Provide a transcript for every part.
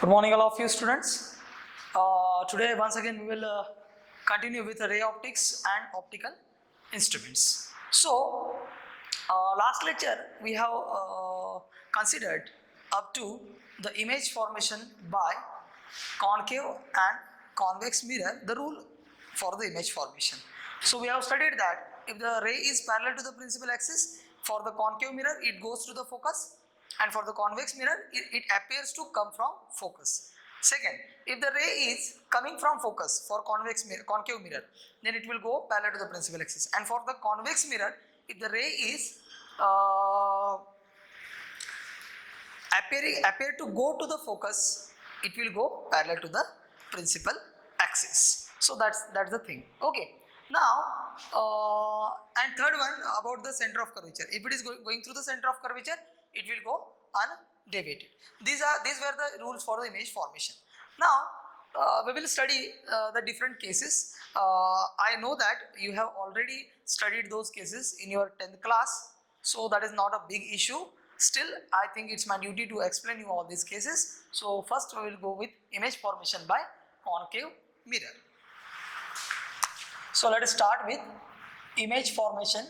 Good morning, all of you students. Today, once again, we will continue with ray optics and optical instruments. So, last lecture we have considered up to the image formation by concave and convex mirror, the rule for the image formation. So, we have studied that if the ray is parallel to the principal axis, for the concave mirror, it goes to the focus, and for the convex mirror it appears to come from focus. Second, if the ray is coming from focus for concave mirror, then it will go parallel to the principal axis, and for the convex mirror, if the ray is appear to go to the focus, it will go parallel to the principal axis. So that's the thing. Okay, now and third one about the center of curvature. If it is going through the center of curvature, it will go undeviated. These were the rules for the image formation. Now we will study the different cases. I know that you have already studied those cases in your 10th class, so that is not a big issue. Still, I think it's my duty to explain you all these cases. So first we will go with image formation by concave mirror. So let us start with image formation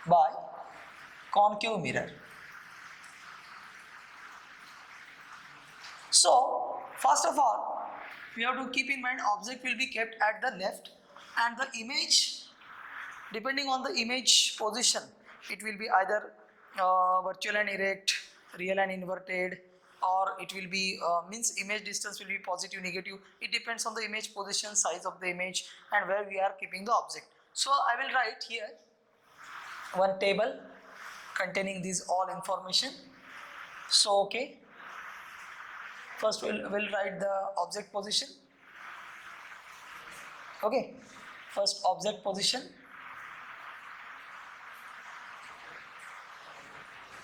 by concave mirror. So first of all, we have to keep in mind object will be kept at the left, and the image, depending on the image position, it will be either virtual and erect, real and inverted, or it will be means image distance will be positive, negative. It depends on the image position, size of the image, and where we are keeping the object. So I will write here one table containing these all information. So okay, first we'll write the object position. Okay, first object position,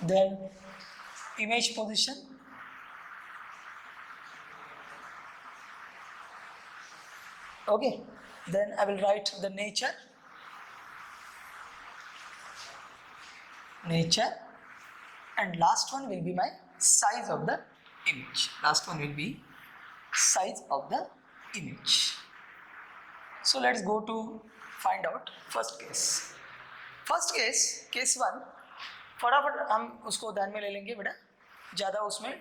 then image position, okay, then I will write the nature, and last one will be my size of the image. Last one will be size of the image. So let's go to find out first case. First case, case 1, फटाफट हम उसको ध्यान में ले लेंगे बेटा, ज़्यादा उसमें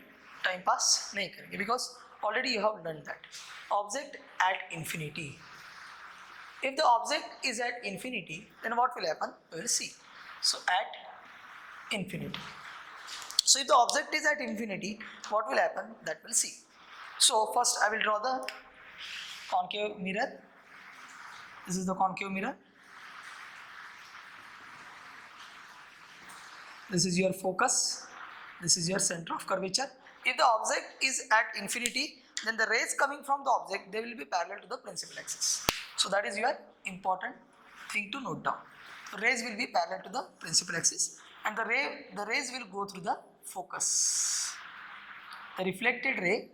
टाइम पास नहीं करेंगे, because already you have learn that object at infinity. If the object is at infinity, then what will happen? We will see. So at infinity. So if the object is at infinity, what will happen? That we'll see. So first I will draw the concave mirror. This is the concave mirror. This is your focus. This is your center of curvature. If the object is at infinity, then the rays coming from the object, they will be parallel to the principal axis. So that is your important thing to note down. The rays will be parallel to the principal axis, and the rays will go through the focus. The reflected ray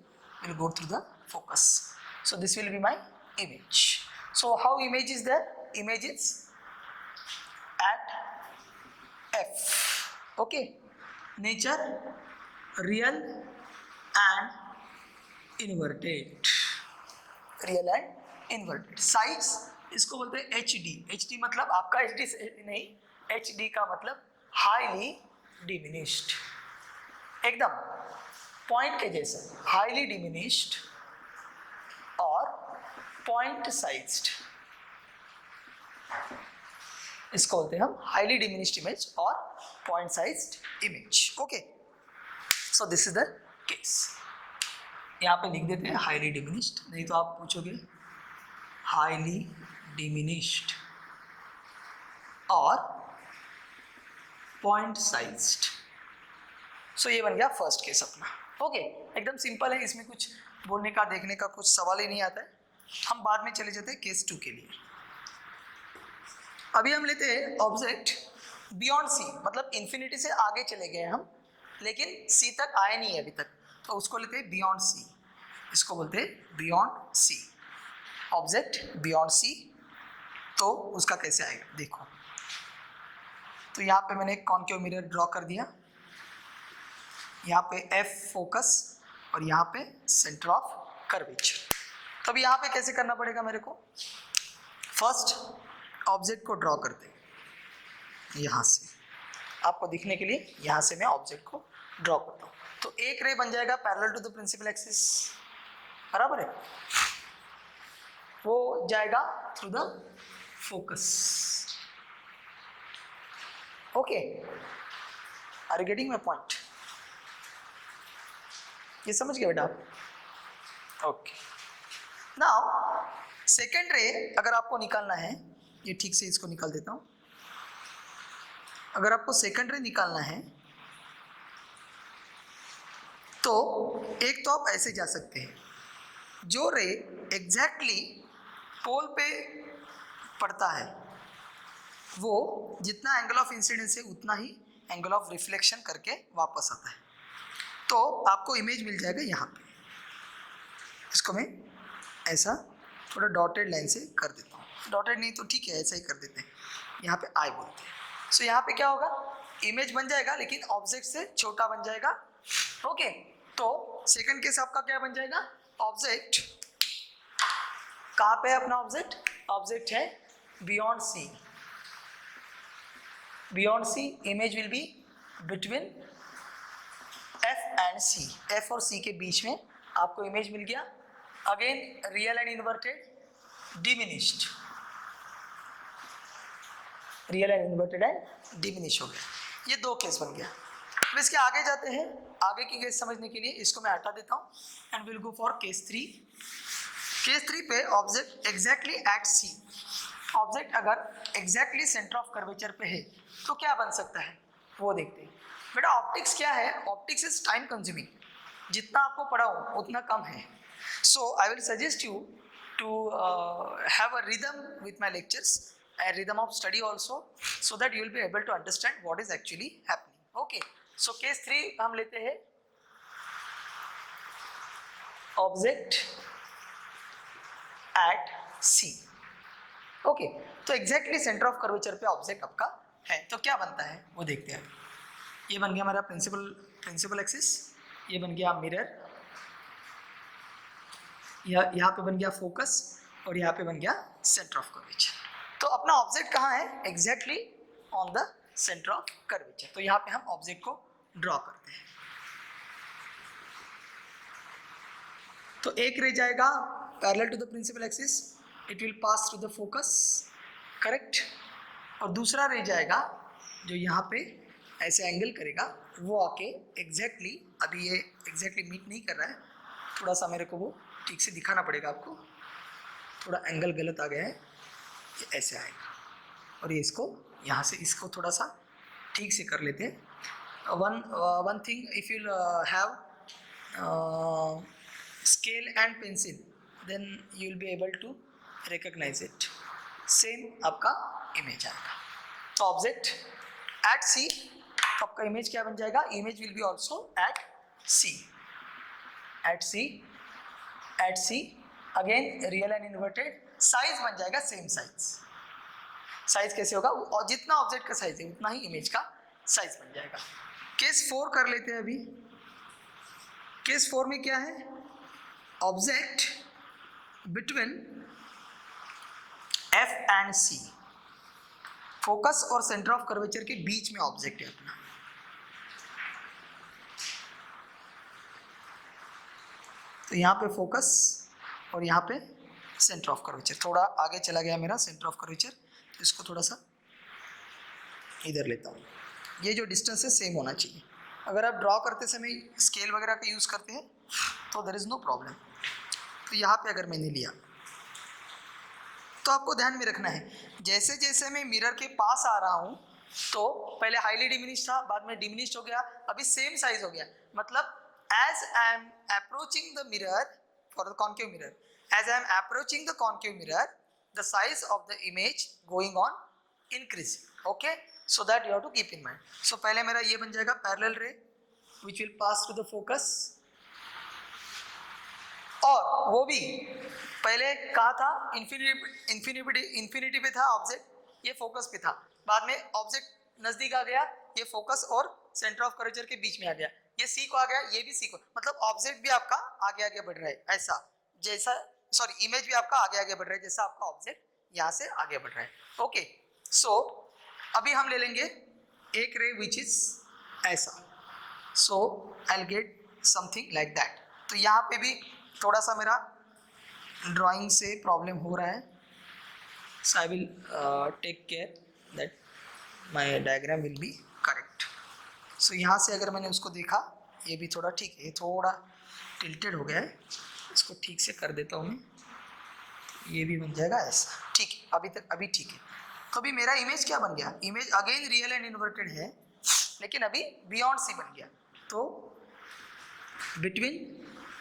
will go through the focus. So this will be my image. So how image is there? Image is at F. Okay. Nature, real and inverted. Real and inverted. Size इसको बोलते हैं HD. HD मतलब आपका HD नहीं, HD का मतलब highly diminished. एकदम point के जैसे highly diminished और point sized. इसको बोलते हैं हम highly diminished image और point sized image. Okay. So this is the case. यहाँ पे लिख देते हैं highly diminished, नहीं तो आप पूछोगे highly diminished और point sized. So ये बन गया फर्स्ट केस अपना. ओके, एकदम सिंपल है, इसमें कुछ बोलने का देखने का कुछ सवाल ही नहीं आता है. हम बाद में चले जाते हैं केस 2 के लिए. अभी हम लेते हैं ऑब्जेक्ट बियॉन्ड सी, मतलब इन्फिनिटी से आगे चले गए हम, लेकिन सी तक आए नहीं है अभी तक, तो उसको लेते हैं बियॉन्ड सी. इसको बोलते हैं beyond C. Object beyond C, तो उसका कैसे आएगा देखो. तो यहाँ पे मैंने एक कॉन्केव मिरर ड्रॉ कर दिया. यहाँ पे F फोकस और यहाँ पे सेंटर ऑफ कर्वेचर। तो अभी यहाँ पे कैसे करना पड़ेगा मेरे को, फर्स्ट ऑब्जेक्ट को ड्रॉ करते हैं यहाँ से, आपको दिखने के लिए यहाँ से मैं ऑब्जेक्ट को ड्रॉ करता हूँ। तो एक रे बन जाएगा parallel to the principal axis, बराबर है, वो जाएगा through the focus. Okay, are you getting my point? ये समझ गए बेटा आप? ओके, नाउ सेकेंड रे अगर आपको निकालना है, ये ठीक से इसको निकाल देता हूं। अगर आपको सेकेंड रे निकालना है तो एक तो आप ऐसे जा सकते हैं, जो रे एग्जैक्टली पोल पे पड़ता है वो जितना एंगल ऑफ इंसिडेंस है उतना ही एंगल ऑफ रिफ्लेक्शन करके वापस आता है। तो आपको इमेज मिल जाएगा यहाँ पे। इसको मैं ऐसा थोड़ा डॉटेड लाइन से कर देता हूँ, डॉटेड नहीं तो ठीक है ऐसा ही कर देते हैं, यहाँ पे आई बोलते हैं। सो यहाँ पे क्या होगा, इमेज बन जाएगा लेकिन ऑब्जेक्ट से छोटा बन जाएगा। ओके, तो सेकंड केस आपका क्या बन जाएगा, ऑब्जेक्ट कहाँ पे है अपना ऑब्जेक्ट, ऑब्जेक्ट है beyond C, beyond C, image will be between F and C, F और C के बीच में आपको इमेज मिल गया। Again real and inverted, diminished, real and inverted and diminish हो गया। ये दो केस बन गया। अब इसके आगे जाते हैं, आगे की केस समझने के लिए इसको मैं हटा देता हूँ and will go for case 3। Case 3 पे object exactly at C, object अगर एग्जैक्टली सेंटर ऑफ कर्वेचर पे है तो क्या बन सकता है वो देखते हैं। बेटा ऑप्टिक्स क्या है, ऑप्टिक्स इज टाइम कंज्यूमिंग, जितना आपको पढ़ाऊँ उतना कम है। So I will suggest you to have a rhythm with my lectures, a rhythm of study also, so that you will be able to understand what is actually happening. Okay, so case 3 हम लेते हैं, object at C. Okay, तो exactly center of curvature पे object आपका है, तो क्या बनता है वो देखते हैं। ये बन गया हमारा प्रिंसिपल एक्सिस, ये बन गया मिरर, यहाँ पे बन गया फोकस और यहाँ पे बन गया सेंटर ऑफ कर्वेचर। तो अपना ऑब्जेक्ट कहाँ है, exactly on the centre of curvature. तो यहाँ पे हम ऑब्जेक्ट को ड्रॉ करते हैं। तो एक रे जाएगा parallel to the principal axis, it will pass through the focus, correct, और दूसरा रे जाएगा जो यहाँ पे ऐसे एंगल करेगा, वो आके एग्जैक्टली, अभी ये एग्जैक्टली मीट नहीं कर रहा है, थोड़ा सा मेरे को वो ठीक से दिखाना पड़ेगा आपको, थोड़ा एंगल गलत आ गया है, ये ऐसे आएगा और ये इसको यहाँ से इसको थोड़ा सा ठीक से कर लेते हैं। One thing, if you have scale and pencil then you will be able to recognise it, same आपका इमेज आएगा। तो ऑब्जेक्ट एट सी, तो आपका इमेज क्या बन जाएगा, image will be also at C, at C, at C, again real and inverted, size बन जाएगा सेम साइज। साइज कैसे होगा, और जितना ऑब्जेक्ट का साइज है उतना ही इमेज का साइज बन जाएगा। केस 4 कर लेते हैं अभी। केस 4 में क्या है, object between F and C, focus और सेंटर ऑफ कर्वेचर के बीच में ऑब्जेक्ट है अपना। तो यहाँ पे फोकस और यहाँ पे सेंटर ऑफ कर्वेचर, थोड़ा आगे चला गया मेरा सेंटर ऑफ कर्वेचर, तो इसको थोड़ा सा इधर लेता हूँ। ये जो डिस्टेंस है सेम होना चाहिए। अगर आप ड्रॉ करते समय स्केल वगैरह का यूज़ करते हैं तो देयर इज़ नो प्रॉब्लम। तो यहाँ पे अगर मैंने लिया तो आपको ध्यान में रखना है, जैसे जैसे मैं मिरर के पास आ रहा हूँ तो पहले हाईली डिमिनिश था, बाद में डिमिनिश हो गया, अभी सेम साइज हो गया। मतलब as I am approaching the mirror for the concave mirror, as I am approaching the concave mirror, the size of the image going on increasing. Okay, so that you have to keep in mind. So पहले मेरा ये बन जाएगा parallel ray which will pass through the focus, और वो भी पहले कहा था इन्फिनिटी पे था ऑब्जेक्ट, ये फोकस पे था, बाद में ऑब्जेक्ट नजदीक आ गया, ये फोकस और सेंटर ऑफ कर्वेचर के बीच में आ गया, ये सी को आ गया, ये भी सी को, मतलब ऑब्जेक्ट भी आपका आगे आगे बढ़ रहा है ऐसा, जैसा सॉरी इमेज भी आपका आगे आगे बढ़ रहा है जैसा आपका ऑब्जेक्ट यहाँ से आगे बढ़ रहा है. ओके, सो अभी हम ले लेंगे एक रे विच इज ऐसा. So I will get something like that. तो यहाँ पे भी थोड़ा सा मेरा ड्राइंग से प्रॉब्लम हो रहा है. So I will take care that my diagram will be correct. So यहाँ से अगर मैंने उसको देखा, ये भी थोड़ा ठीक है, ये थोड़ा टिल्टेड हो गया है, इसको ठीक से कर देता हूँ मैं, ये भी बन जाएगा ऐसा. ठीक है, अभी तक अभी ठीक है. तो अभी मेरा इमेज क्या बन गया, image again real and inverted है लेकिन अभी बियॉन्ड सी बन गया. तो between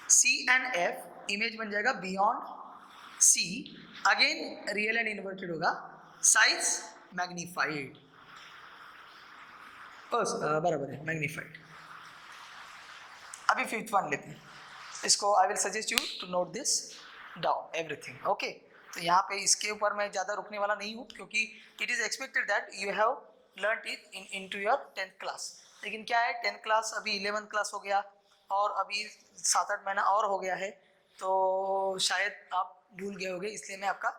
C and F image बन जाएगा beyond C, again real and inverted होगा, साइज मैग्नीफाइड. बराबर है, मैग्नीफाइड. अभी फिफ्थ वन लेते हैं, इसको I will suggest you to note this down everything. Okay, तो यहाँ पे इसके ऊपर मैं ज़्यादा रुकने वाला नहीं हूँ क्योंकि it is expected that you have learn it into your 10th class. लेकिन क्या है, 10th क्लास अभी 11th क्लास हो गया और अभी 7-8 महीना और हो गया है, तो शायद आप भूल गए होंगे, इसलिए मैं आपका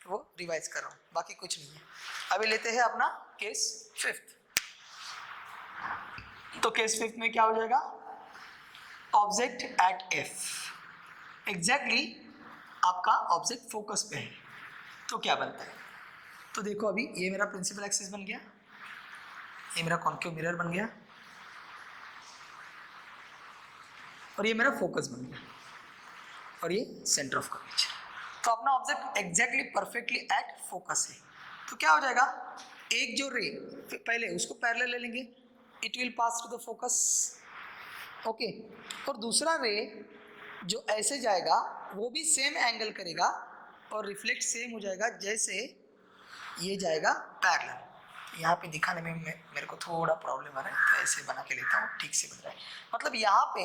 वो रिवाइज कर रहा हूँ, बाकी कुछ नहीं है. अभी लेते हैं अपना केस फिफ्थ. तो केस फिफ्थ में क्या हो जाएगा, ऑब्जेक्ट एट एफ. एग्जैक्टली आपका ऑब्जेक्ट फोकस पे है, तो क्या बनता है. तो देखो अभी ये मेरा प्रिंसिपल एक्सिस बन गया, ये मेरा कॉन्केव मिरर बन गया और ये मेरा फोकस बन गया और ये सेंटर ऑफ कर्वेचर. तो अपना object exactly perfectly at focus है. तो क्या हो जाएगा, एक जो रे पहले उसको पैरेलल ले लेंगे, it will pass to the focus. Okay, और दूसरा रे जो ऐसे जाएगा वो भी सेम एंगल करेगा और रिफ्लेक्ट सेम हो जाएगा जैसे ये जाएगा पैरेलल. यहाँ पे दिखाने में मेरे को थोड़ा प्रॉब्लम आ रहा है, तो ऐसे बना के लेता हूँ, ठीक से बन रहा है. मतलब यहाँ पे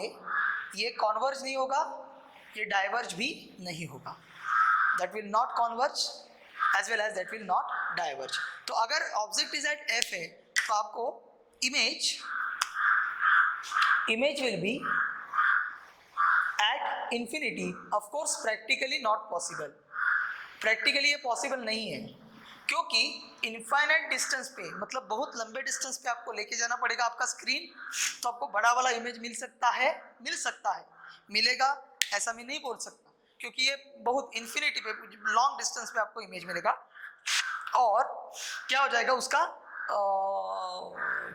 ये कॉन्वर्ज नहीं होगा, ये डाइवर्ज भी नहीं होगा. That will not converge as well as that will not diverge. तो अगर ऑब्जेक्ट इज एट एफ है तो आपको image will be at infinity. Of course practically not possible. Practically ये पॉसिबल नहीं है क्योंकि इनफाइनाइट डिस्टेंस पे, मतलब बहुत लंबे डिस्टेंस पे आपको लेके जाना पड़ेगा आपका स्क्रीन, तो आपको बड़ा वाला इमेज मिल सकता है, मिलेगा ऐसा मैं नहीं बोल सकता क्योंकि ये बहुत इन्फिनिटी पे, लॉन्ग डिस्टेंस पे आपको इमेज मिलेगा. और क्या हो जाएगा उसका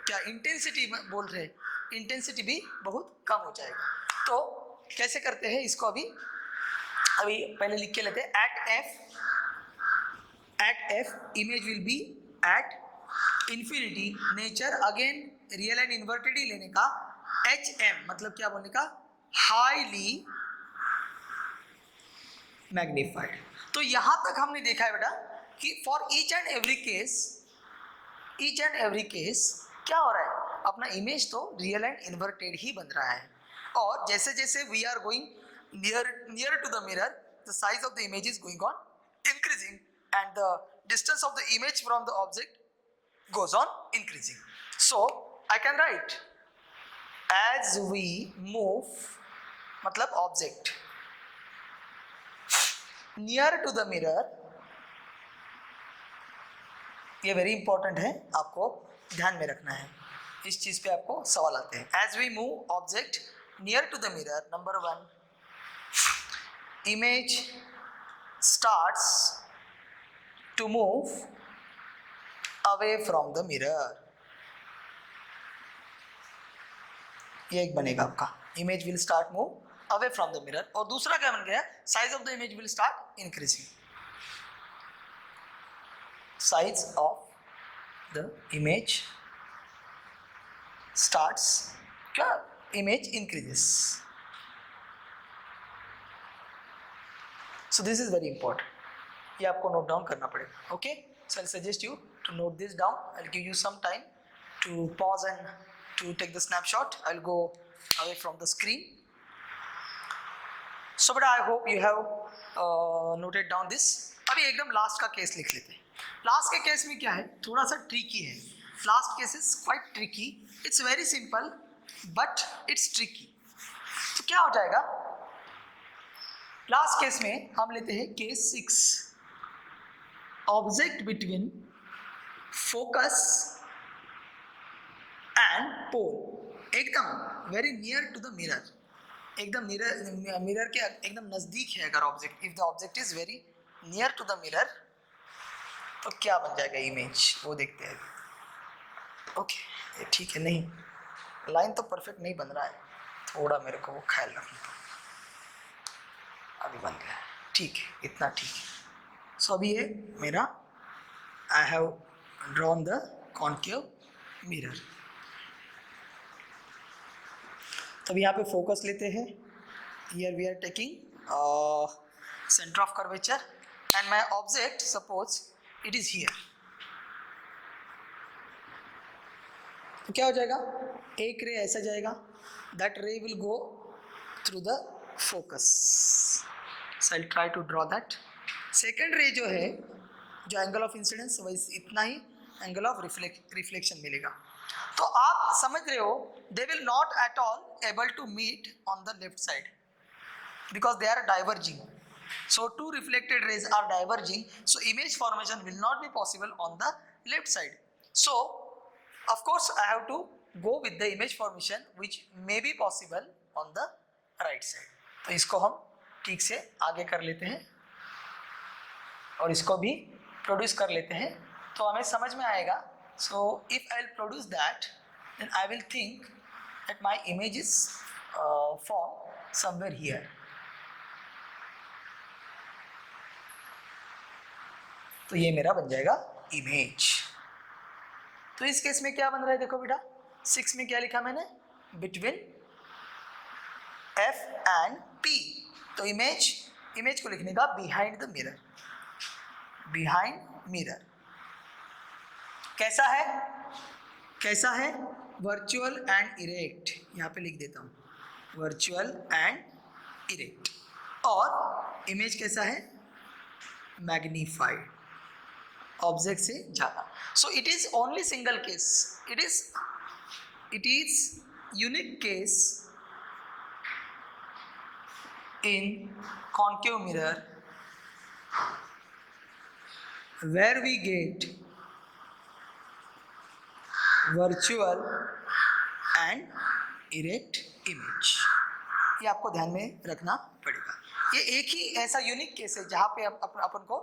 क्या इंटेंसिटी बोल रहे हैं, इंटेंसिटी भी बहुत कम हो जाएगा. तो कैसे करते हैं इसको, अभी पहले लिख के लेते हैं. At F image will be at infinity, nature again real and inverted ही लेने का, एच एम मतलब क्या बोलने का, हाईली मैग्नीफाइड. तो यहां तक हमने देखा है बेटा कि for each and every case क्या हो रहा है, अपना इमेज तो रियल एंड इन्वर्टेड ही बन रहा है. और जैसे जैसे we are going near to the mirror, the size of the image is going on increasing and the distance of the image from the object goes on increasing. So I can write as we move, मतलब object near to the mirror, ये very important है, आपको ध्यान में रखना है, इस चीज पे आपको सवाल आते हैं. As we move object near to the mirror, number 1 image starts to move away from the mirror. ये एक बनेगा आपका, image will start move away from the mirror. और दूसरा क्या बन गया, size of the image will start increasing. Size of the image starts, क्या image increases. So this is very important, ये आपको नोट डाउन करना पड़ेगा. Okay, so I suggest you to note this down. I will give you some time to pause and to take the snapshot. I will go away from the screen. So but I hope you have noted down this. अभी एकदम last का case लिख लेते हैं. Last के case में क्या है, थोड़ा सा ट्रिकी है. Last case is quite tricky. It's very simple. But it's tricky. तो क्या हो जाएगा, लास्ट केस में हम लेते हैं case 6, object between focus and pole, एकदम very near to the mirror, एकदम मिरर के एकदम नजदीक है अगर object, if the object is very near to the mirror, तो क्या बन जाएगा इमेज, वो देखते हैं। ओके ठीक है, नहीं लाइन तो परफेक्ट नहीं बन रहा है, थोड़ा मेरे को वो ख्याल रखना, अभी बन गया, ठीक है, इतना ठीक है। सो अभी ये मेरा I have drawn the concave mirror. तो यहाँ पे फोकस लेते हैं, here we are taking centre of curvature and my object suppose it is here. तो क्या हो जाएगा, एक रे ऐसा जाएगा, that ray will go through the focus, so I try to draw that. Second ray जो है, जो एंगल ऑफ इंसिडेंस वैसे इतना ही एंगल ऑफ रिफ्लेक्शन मिलेगा। तो आप समझ रहे हो, they will not at all able to meet on the left side because they are diverging. So two reflected rays are diverging, so image formation will not be possible on the left side. So of course I have to go with the image formation which may be possible on the right side. तो इसको हम ठीक से आगे कर लेते हैं और इसको भी प्रोड्यूस कर लेते हैं, तो हमें समझ में आएगा। So if I will produce that, then I will think that my image is formed somewhere here. तो ये मेरा बन जाएगा इमेज। तो इस केस में क्या बन रहा है, देखो बेटा 6 में क्या लिखा मैंने, बिटवीन F एंड P। तो इमेज को लिखने का behind the mirror, behind mirror कैसा है वर्चुअल एंड इरेक्ट, यहाँ पे लिख देता हूँ वर्चुअल एंड इरेक्ट। और इमेज कैसा है, मैग्नीफाइड, ऑब्जेक्ट से ज्यादा। So it is only single case, it is unique case in concave mirror where we get virtual and erect image। ये आपको ध्यान में रखना पड़ेगा। ये एक ही ऐसा यूनिक केस है जहाँ पे अपन को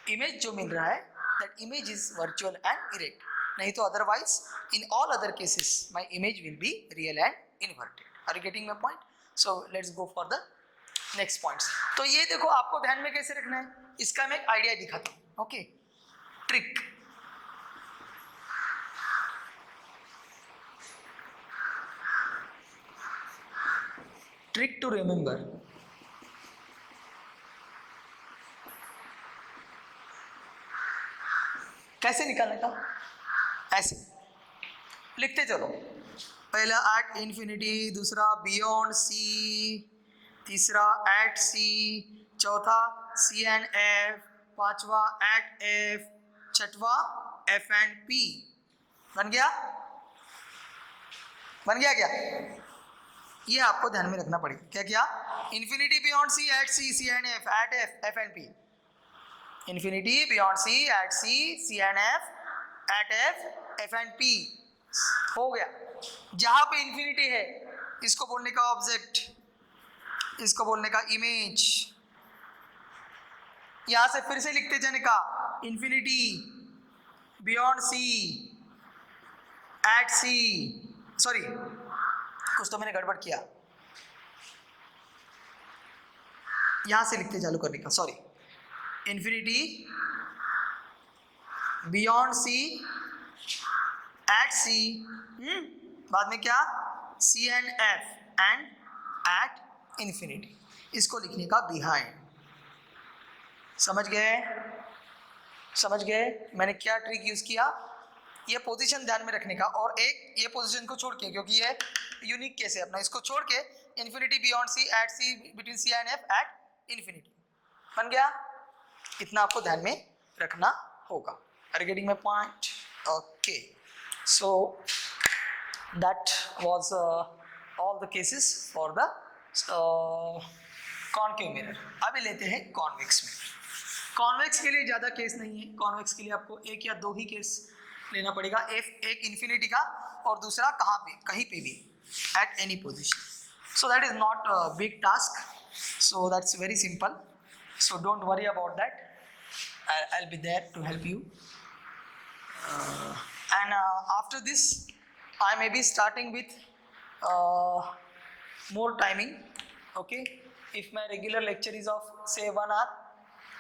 इमेज जो मिल रहा है that image is virtual and erect, नहीं तो otherwise in all other cases my image will be real and inverted। Are you getting my point? So let's go for the next points। तो ये देखो आपको ध्यान में कैसे रखना है, इसका मैं एक आइडिया दिखाता हूँ। Okay, trick, trick to remember. कैसे निकालने का, ऐसे लिखते चलो, पहला एट इन्फिनिटी, दूसरा बियॉन्ड सी, तीसरा एट सी, चौथा सी एंड एफ, पांचवा एट एफ, छठवा एफ एंड पी। बन गया क्या, ये आपको ध्यान में रखना पड़ेगा। क्या infinity beyond C at C and F, at F and P. Infinity beyond C at C and F, at F and P. हो गया। जहां पे इन्फिनिटी है इसको बोलने का ऑब्जेक्ट, इसको बोलने का इमेज। यहां से फिर से लिखते जाने का, infinity beyond C at C, sorry कुछ तो मैंने गड़बड़ किया, यहां से लिखते चालू करने का, sorry, infinity beyond C at C, बाद में क्या, C and F and at infinity, इसको लिखने का बिहाइंड। समझ गए मैंने क्या ट्रिक यूज किया, ये पोजीशन ध्यान में रखने का, और एक ये पोजीशन को छोड़ के, क्योंकि ये यूनिक केस है अपना, इसको छोड़ के infinity beyond C at C between C and F at infinity. बन गया, इतना आपको ध्यान में रखना होगा। Are you getting my point? Okay, so That was all the cases for the concave mirror. अभी लेते हैं कॉन्वेक्स मिरर. कॉन्वेक्स के लिए ज़्यादा केस नहीं है. कॉन्वेक्स के लिए आपको एक या दो ही केस लेना पड़ेगा. एक इन्फिनिटी का और दूसरा कहाँ पे, कहीं पे भी, at any position. So that is not a big task. So that's very simple. So don't worry about that. I'll be there to help you. And after this, I may be starting with more timing. Okay, if my regular lecture is of say 1 hour,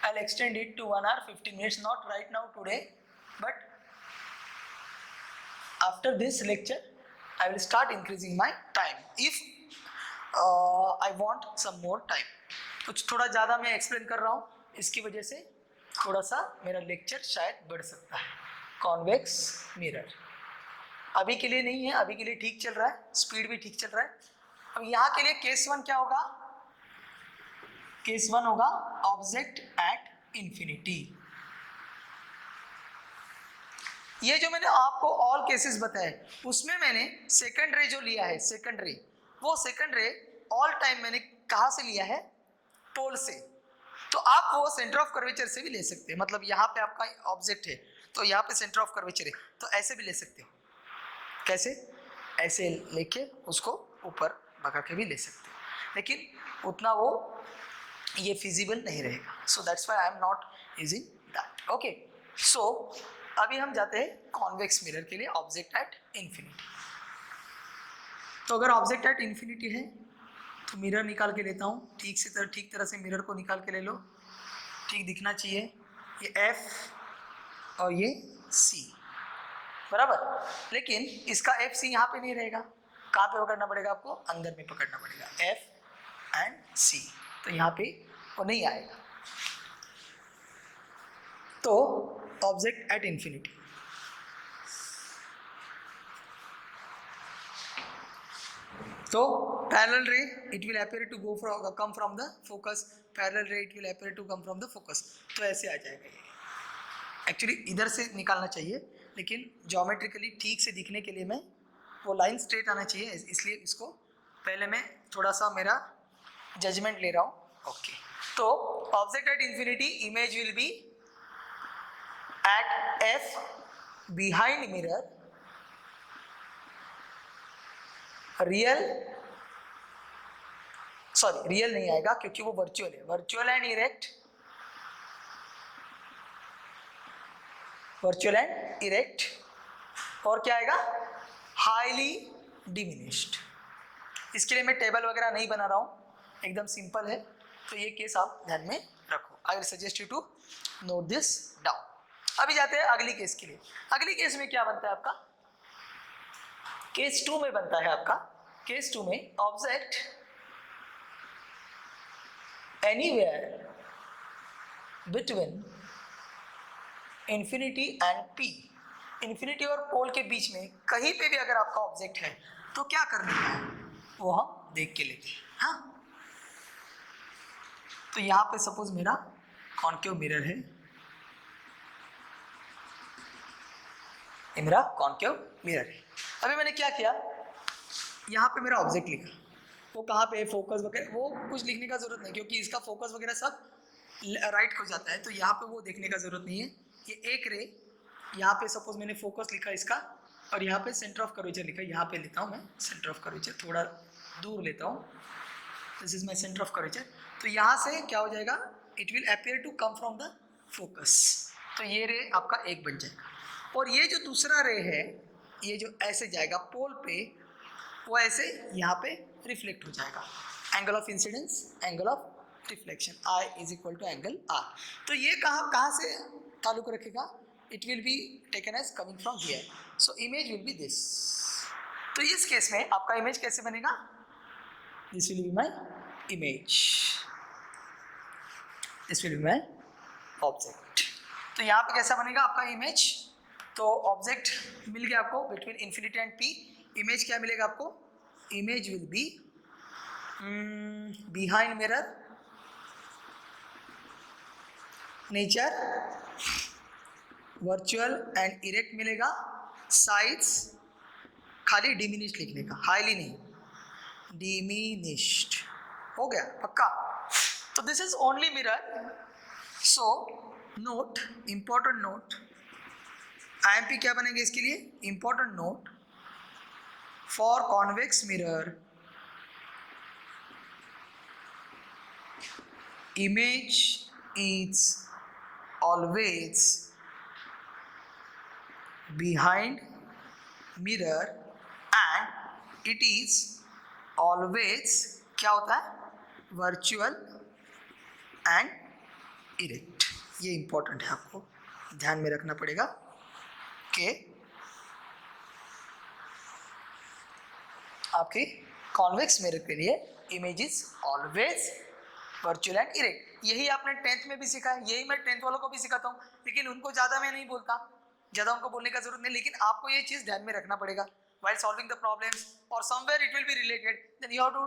I'll extend it to 1 hour 15 minutes. Not right now today, but after this lecture, I will start increasing my time if I want some more time. कुछ थोड़ा ज़्यादा मैं explain कर रहा हूँ, इसकी वजह से थोड़ा सा मेरा लेक्चर शायद बढ़ सकता है. कॉन्वेक्स मिरर अभी के लिए नहीं है, अभी के लिए ठीक चल रहा है, स्पीड भी ठीक चल रहा है. अब यहाँ के लिए केस 1 क्या होगा? केस 1 होगा ऑब्जेक्ट एट इंफिनिटी. ये जो मैंने आपको ऑल केसेस बताए उसमें मैंने सेकंड रे जो लिया है, सेकंड रे, वो सेकंड रे ऑल टाइम मैंने कहाँ से लिया है? पोल से. तो आप वो सेंटर ऑफ कर्वेचर से भी ले सकते हैं. मतलब यहाँ पे आपका ऑब्जेक्ट है तो यहाँ पे सेंटर ऑफ कर्वेचर है, तो ऐसे भी ले सकते हो. कैसे? ऐसे लेके उसको ऊपर भगा के भी ले सकते हो, लेकिन उतना वो ये फिजिबल नहीं रहेगा. So that's why I am not using that. Okay, so अभी हम जाते हैं कॉन्वेक्स मिरर के लिए, ऑब्जेक्ट एट इन्फिनिटी. तो अगर ऑब्जेक्ट एट इन्फिनिटी है तो मिरर निकाल के लेता हूँ. ठीक तरह से मिरर को निकाल के ले लो. ठीक दिखना चाहिए. ये F और ये C, बराबर. लेकिन इसका FC यहाँ पे नहीं रहेगा. कहाँ पे पकड़ना पड़ेगा आपको? अंदर में पकड़ना पड़ेगा, F एंड C. तो यहाँ पे वो नहीं आएगा. तो ऑब्जेक्ट एट इन्फिनिटी, तो parallel ray it will appear to come from the focus. Parallel ray it will appear to come from the focus. तो ऐसे आ जाएगा. ये एक्चुअली इधर से निकालना चाहिए, लेकिन ज्योमेट्रिकली ठीक से दिखने के लिए मैं वो लाइन स्ट्रेट आना चाहिए, इसलिए इसको पहले मैं थोड़ा सा मेरा जजमेंट ले रहा हूँ. ओके, तो object at infinity, image will be at F behind mirror. Real नहीं आएगा क्योंकि वो वर्चुअल है. Virtual and erect. और क्या आएगा? Highly diminished. इसके लिए मैं टेबल वगैरह नहीं बना रहा हूँ, एकदम सिंपल है. तो ये केस आप ध्यान में रखो. I will suggest you to note this down. अभी जाते हैं अगली केस के लिए. अगली केस में क्या बनता है आपका? केस 2 में बनता है आपका. केस 2 में object anywhere between infinity and P. Infinity और पोल के बीच में कहीं पे भी अगर आपका ऑब्जेक्ट है तो क्या करना है वो हम देख के लेते हैं. हाँ, तो यहाँ पे सपोज मेरा कॉन्केव मिरर है. ये मेरा कॉन्केव मिरर है. अभी मैंने क्या किया, यहाँ पे मेरा ऑब्जेक्ट लिखा. वो कहाँ पे फोकस वगैरह वो कुछ लिखने का जरूरत नहीं, क्योंकि इसका फोकस वगैरह सब राइट हो जाता है. तो यहाँ पे वो देखने का जरूरत नहीं है. ये एक रे यहाँ पे सपोज मैंने फोकस लिखा इसका, और यहाँ पे सेंटर ऑफ कर्वेचर लिखा. यहाँ पे लेता हूँ मैं सेंटर ऑफ कर्वेचर, थोड़ा दूर लेता हूँ. This is my centre of curvature. तो यहाँ से क्या हो जाएगा? It will appear to come from the focus. तो ये रे आपका एक बन जाएगा. और ये जो दूसरा रे है, ये जो ऐसे जाएगा पोल पे, वो ऐसे यहाँ पे रिफ्लेक्ट हो जाएगा. Angle of incidence, angle of reflection, I is equal to angle R. तो ये कहाँ से ताल्लुक रखेगा? It will be taken as coming from here. So image will be this. तो इस केस में आपका इमेज कैसे बनेगा? This will be my image, this will be my object. तो यहाँ पे कैसा बनेगा आपका इमेज? तो ऑब्जेक्ट मिल गया आपको between infinity and P. Image क्या मिलेगा आपको? Image will be behind mirror, nature, virtual and erect मिलेगा. साइड्स खाली डिमिनिश्ड लिखने का, हाईली नहीं, डिमिनिश्ड हो गया पक्का। तो this is only mirror. So note, important note, IMP क्या बनेगा इसके लिए, important note, for convex mirror image is always behind mirror and it is always क्या होता है, virtual and erect। ये इंपॉर्टेंट है, आपको ध्यान में रखना पड़ेगा कि आपके कॉन्वेक्स मिरर के लिए image is always virtual and erect. यही आपने 10th में भी सीखा है, यही मैं 10th वालों को भी सिखाता हूँ, लेकिन उनको ज़्यादा मैं नहीं बोलता, ज़्यादा उनको बोलने का जरूरत नहीं, लेकिन आपको ये चीज़ ध्यान में रखना पड़ेगा while solving the problems or somewhere it will be related, then you have to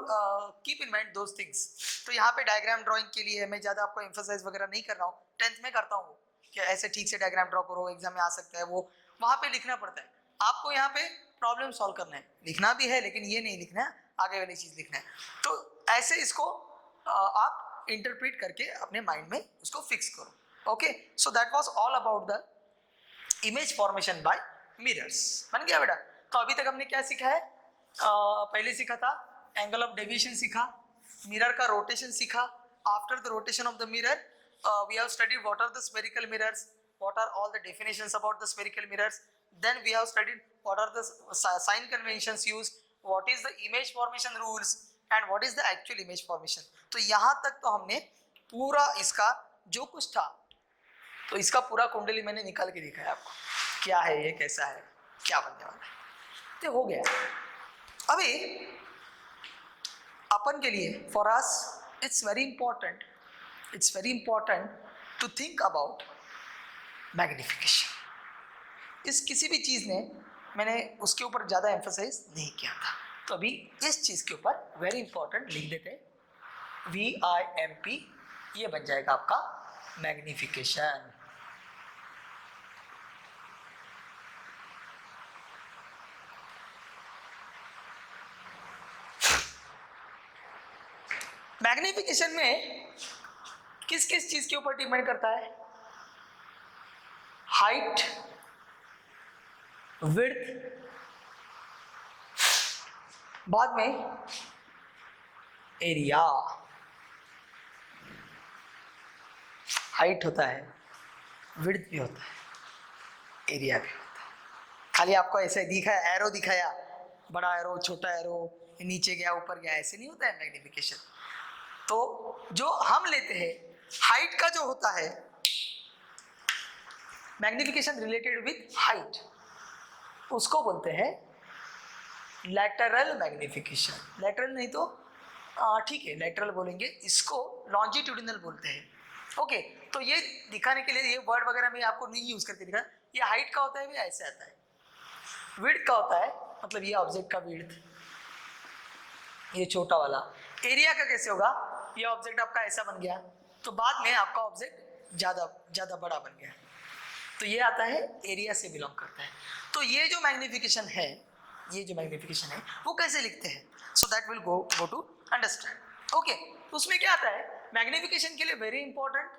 keep in mind those things। तो यहाँ पे डायग्राम ड्राइंग के लिए मैं ज़्यादा आपको एम्फसाइज वगैरह नहीं कर रहा हूँ, 10th में करता हूँ कि ऐसे ठीक से डायग्राम ड्रॉ करो, एग्जाम में आ सकता है, वो वहाँ पे लिखना पड़ता है। आपको यहाँ पे प्रॉब्लम सॉल्व करना है, लिखना भी है लेकिन ये नहीं लिखना है, आगे वाली चीज़ लिखना है। तो ऐसे इसको आप इंटरप्रेट करके अपने माइंड में उसको फिक्स करो। Okay, so that was all about the image formation by mirrors. बन गया बेटा? तो अभी तक हमने क्या सीखा है, पहले सीखा था एंगल ऑफ डेविएशन सीखा, मिरर का रोटेशन सीखा। After the rotation of the mirror we have studied what are the spherical mirrors, what are all the definitions about the spherical mirrors, then we have studied what are the sign conventions used, what is the image formation rules and what is the actual image formation. तो यहाँ तक तो हमने पूरा इसका जो कुछ था, तो इसका पूरा कुंडली मैंने निकाल के दिखाया आपको, क्या है ये, कैसा है, क्या बनने वाला है, तो हो गया। अभी अपन के लिए, for us it's very important, it's very important to think about magnification. इस किसी भी चीज़ ने मैंने उसके ऊपर ज़्यादा एम्फसाइज नहीं किया था, तो अभी इस चीज़ के ऊपर वेरी इंपॉर्टेंट लिख देते हैं, VIMP, ये बन जाएगा आपका मैग्निफिकेशन। मैग्निफिकेशन में किस किस चीज के ऊपर डिपेंड करता है, हाइट, विड्थ, बाद में एरिया। हाइट होता है, विड्थ भी होता है, एरिया भी होता है। खाली आपको ऐसे दिखाया, एरो दिखाया, बड़ा एरो, छोटा एरो, नीचे गया, ऊपर गया, ऐसे नहीं होता है मैग्निफिकेशन। तो जो हम लेते हैं हाइट का जो होता है, मैग्निफिकेशन रिलेटेड विथ हाइट, उसको बोलते हैं लैटरल मैग्निफिकेशन। लैटरल नहीं तो ठीक है, लैटरल बोलेंगे, इसको लॉन्जिट्यूडिनल बोलते हैं। ओके, तो ये दिखाने के लिए ये वर्ड वगैरह मैं आपको नहीं यूज करके दिखा, ये हाइट का होता है भी ऐसे आता है, विड्थ का होता है, मतलब ये ऑब्जेक्ट का विड्थ, ये छोटा वाला। एरिया का कैसे होगा, ये ऑब्जेक्ट आपका ऐसा बन गया, तो बाद में आपका ऑब्जेक्ट ज़्यादा बड़ा बन गया, तो ये आता है एरिया से बिलोंग करता है। तो ये जो मैग्निफिकेशन है, ये जो मैग्निफिकेशन है वो कैसे लिखते हैं, so that will go to understand. Okay, तो उसमें क्या आता है, मैग्निफिकेशन के लिए वेरी इंपॉर्टेंट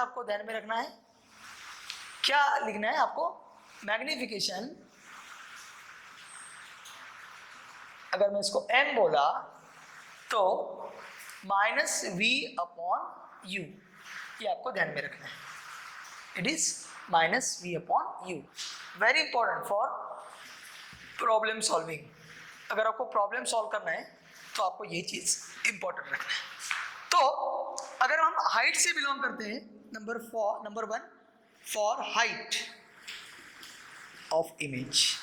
आपको ध्यान में रखना है, क्या लिखना है आपको, मैग्निफिकेशन, अगर मैं इसको m बोला तो -v/u, ये आपको ध्यान में रखना है, it is -v/u, very important for problem solving. अगर आपको प्रॉब्लम सॉल्व करना है तो आपको ये चीज इंपॉर्टेंट रखना है। तो अगर हम हाइट से बिलोंग करते हैं, number 1 for height of image,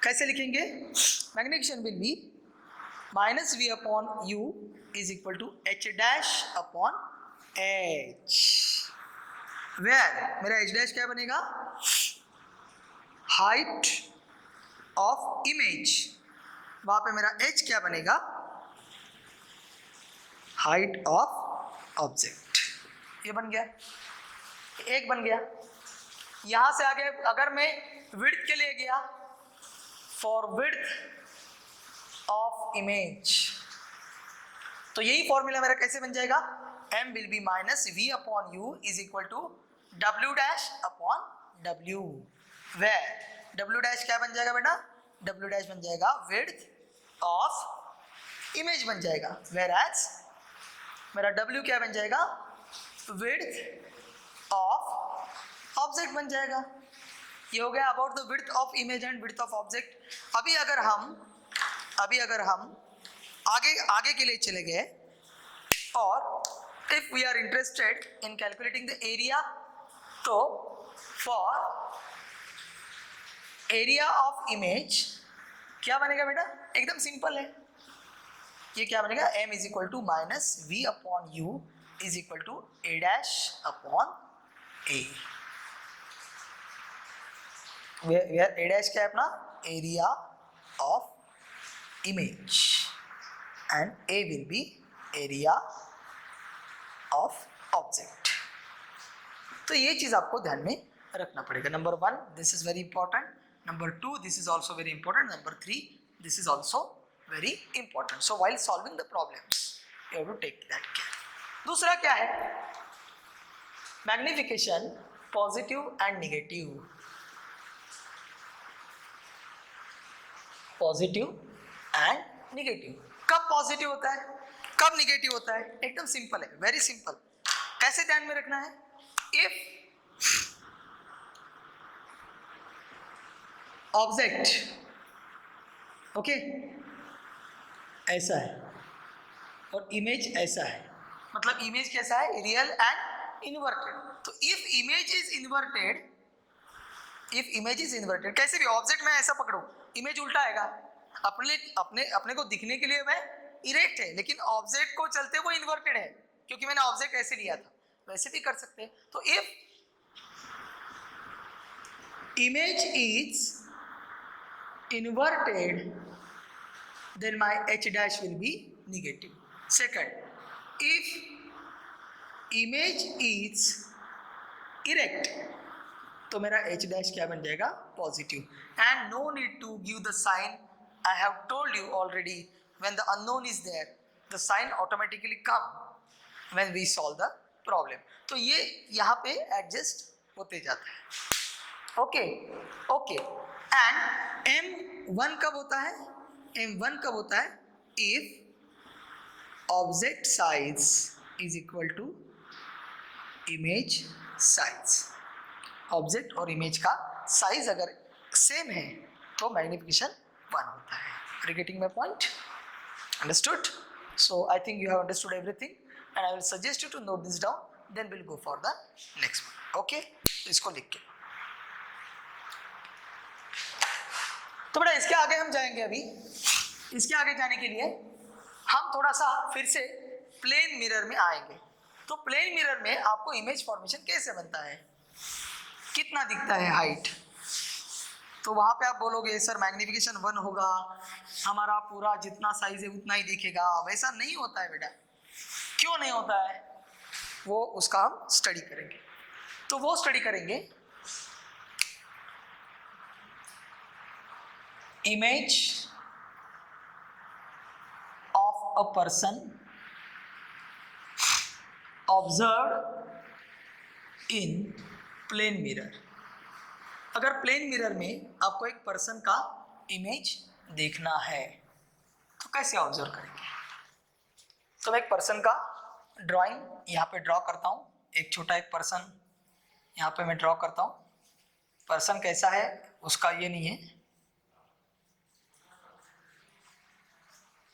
कैसे लिखेंगे, magnification will be -v/u is equal to h'/h, where मेरा h' क्या बनेगा, हाइट ऑफ इमेज, वहां पे मेरा h क्या बनेगा, हाइट ऑफ ऑब्जेक्ट। ये बन गया, एक बन गया। यहां से आगे अगर मैं विड्थ के लिए गया, फॉर विड्थ ऑफ इमेज। तो यही फॉर्मूला मेरा कैसे बन जाएगा, m will be minus v upon u is equal to w dash upon w, where w dash क्या बन जाएगा बेटा, w डैश बन जाएगा विड्थ ऑफ इमेज बन जाएगा, वेयर एज मेरा w क्या बन जाएगा, विड्थ ऑफ ऑब्जेक्ट बन जाएगा। ये हो गया about the width of image and width of object. अभी अगर हम आगे के लिए चले गए और if we are interested in calculating the area, तो फॉर एरिया ऑफ इमेज क्या बनेगा बेटा, एकदम सिंपल है, ये क्या बनेगा, m is equal to minus v upon u is equal to a dash upon a, where a dash क्या है अपना, area of image and A will be area of object। तो ये चीज आपको ध्यान में रखना पड़ेगा। Number 1 this is very important, number 2 this is also very important, number 3 this is also very important. So while solving the problems you have to take that care। दूसरा क्या है, magnification positive and negative. Positive and negative, कब positive होता है कब negative होता है, एकदम सिंपल है, वेरी सिंपल। कैसे ध्यान में रखना है, इफ ऑब्जेक्ट ओके ऐसा है और इमेज ऐसा है, मतलब इमेज कैसा है, रियल एंड इन्वर्टेड। तो इफ इमेज इज इन्वर्टेड, कैसे भी ऑब्जेक्ट में ऐसा पकड़ो, इमेज उल्टा आएगा, अपने को दिखने के लिए वह इरेक्ट है, लेकिन ऑब्जेक्ट को चलते वो इन्वर्टेड है, क्योंकि मैंने ऑब्जेक्ट ऐसे लिया था, वैसे भी कर सकते हैं। तो if image is inverted then my h dash will be negative. Second, if image is erect तो मेरा h डैश क्या बन जाएगा, positive. And no need to give the sign, I have told you already, when the unknown is there the sign automatically come when we solve the problem। तो ये यहाँ पे adjust होते जाता है, ओके। एंड m1 कब होता है, m1 कब होता है, if object size is equal to image size. Object और इमेज का साइज अगर सेम है तो मैग्निफिकेशन 1 होता है। Are you getting my point? Understood? So I think you have understood everything and I will suggest you to note this down, then we'll go for the next one. Okay? तो इसको लिख के, तो बेटा इसके आगे हम जाएंगे। अभी इसके आगे जाने के लिए हम थोड़ा सा फिर से प्लेन मिरर में आएंगे। तो प्लेन मिरर में आपको इमेज फॉर्मेशन कैसे बनता है, कितना दिखता है हाइट, तो वहां पे आप बोलोगे सर मैग्निफिकेशन 1 होगा, हमारा पूरा जितना साइज है उतना ही दिखेगा। वैसा नहीं होता है बेटा। क्यों नहीं होता है, वो उसका हम स्टडी करेंगे। तो वो स्टडी करेंगे image of a person observe in plane mirror. अगर प्लेन मिरर में आपको एक पर्सन का इमेज देखना है तो कैसे ऑब्जर्व करेंगे। तो मैं एक पर्सन का ड्राइंग यहाँ पे ड्रॉ करता हूँ, एक छोटा एक पर्सन यहाँ पे मैं ड्रॉ करता हूँ। पर्सन कैसा है उसका ये नहीं है,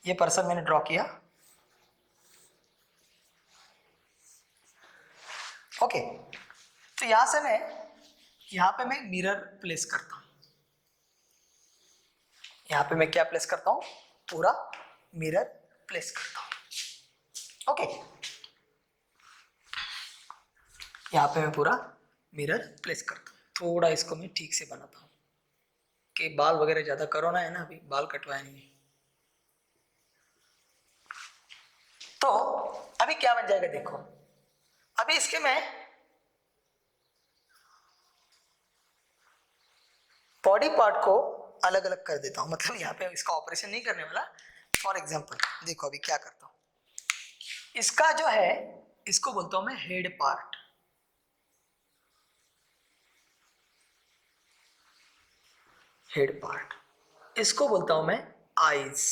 ये पर्सन मैंने ड्रॉ किया, ओके। तो यहाँ से मैं यहाँ पे मैं मिरर प्लेस करता हूँ, यहाँ पे मैं क्या प्लेस करता हूँ, पूरा मिरर प्लेस करता हूँ, ओके। यहाँ पे मैं पूरा मिरर प्लेस करता हूँ। थोड़ा इसको मैं ठीक से बनाता हूँ कि बाल वगैरह ज़्यादा कोरोना है ना, अभी बाल कटवाए नहीं। तो अभी क्या बन जाएगा देखो, अभी इसके मैं बॉडी पार्ट को अलग अलग कर देता हूँ, मतलब यहाँ पे इसका ऑपरेशन नहीं करने वाला। फॉर एग्जाम्पल देखो अभी क्या करता हूँ, इसका जो है इसको बोलता हूँ मैं हेड पार्ट, हेड पार्ट, इसको बोलता हूँ मैं आईज,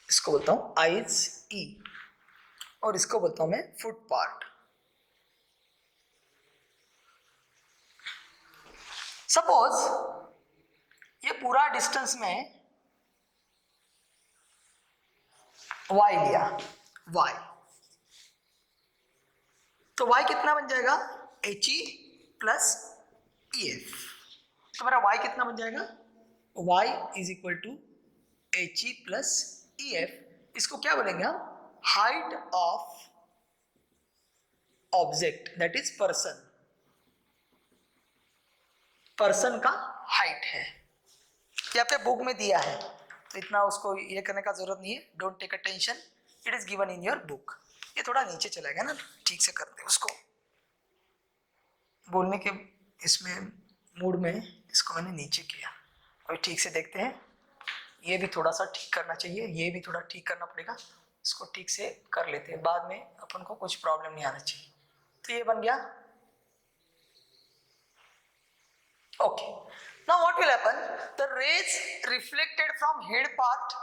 इसको बोलता हूँ आईज ई, और इसको बोलता हूँ मैं फुट पार्ट। सपोज ये पूरा डिस्टेंस में y लिया, y, तो y कितना बन जाएगा H E plus E F. तो मेरा y कितना बन जाएगा, y इज इक्वल टू H E plus E F. इसको क्या बोलेंगे हम, height of object that is person, person का हाइट है, यहाँ पे बुक में दिया है तो इतना उसको ये करने का जरूरत नहीं है, don't take attention, it is given in your book. ये थोड़ा नीचे चला गया ना, ठीक से करते हैं उसको, बोलने के इसमें मूड में इसको मैंने नीचे किया। अभी ठीक से देखते हैं, ये भी थोड़ा सा ठीक करना चाहिए, ये भी थोड़ा ठीक करना पड़ेगा, इसको ठीक से कर लेते हैं, बाद में अपन को कुछ प्रॉब्लम नहीं आना चाहिए। तो ये बन गया, okay. Now what will happen? The rays reflected from head part,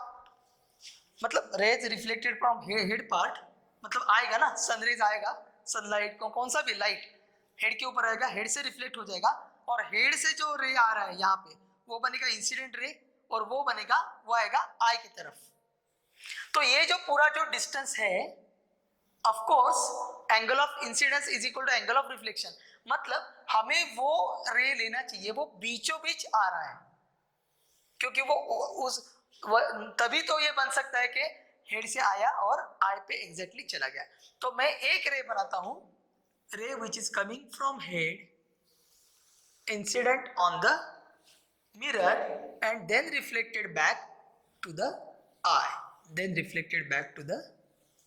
मतलब rays reflected from head part मतलब आएगा ना, सनरेज आएगा, सनलाइट को, कौन सा भी लाइट हेड के ऊपर आएगा, हेड से रिफ्लेक्ट हो जाएगा, और हेड से जो रे आ रहा है यहाँ पे वो बनेगा इंसिडेंट रे, और वो बनेगा, वो आएगा आई की तरफ। तो ये जो पूरा जो डिस्टेंस है, of course angle of incidence is equal to angle of reflection, मतलब हमें वो रे लेना चाहिए वो बीचों बीच आ रहा है, क्योंकि तभी तो ये बन सकता है कि हेड से आया और आई पे एग्जैक्टली चला गया। तो मैं एक रे बनाता हूं, ray which is coming from head incident on the mirror and then reflected back to the eye, then reflected back to the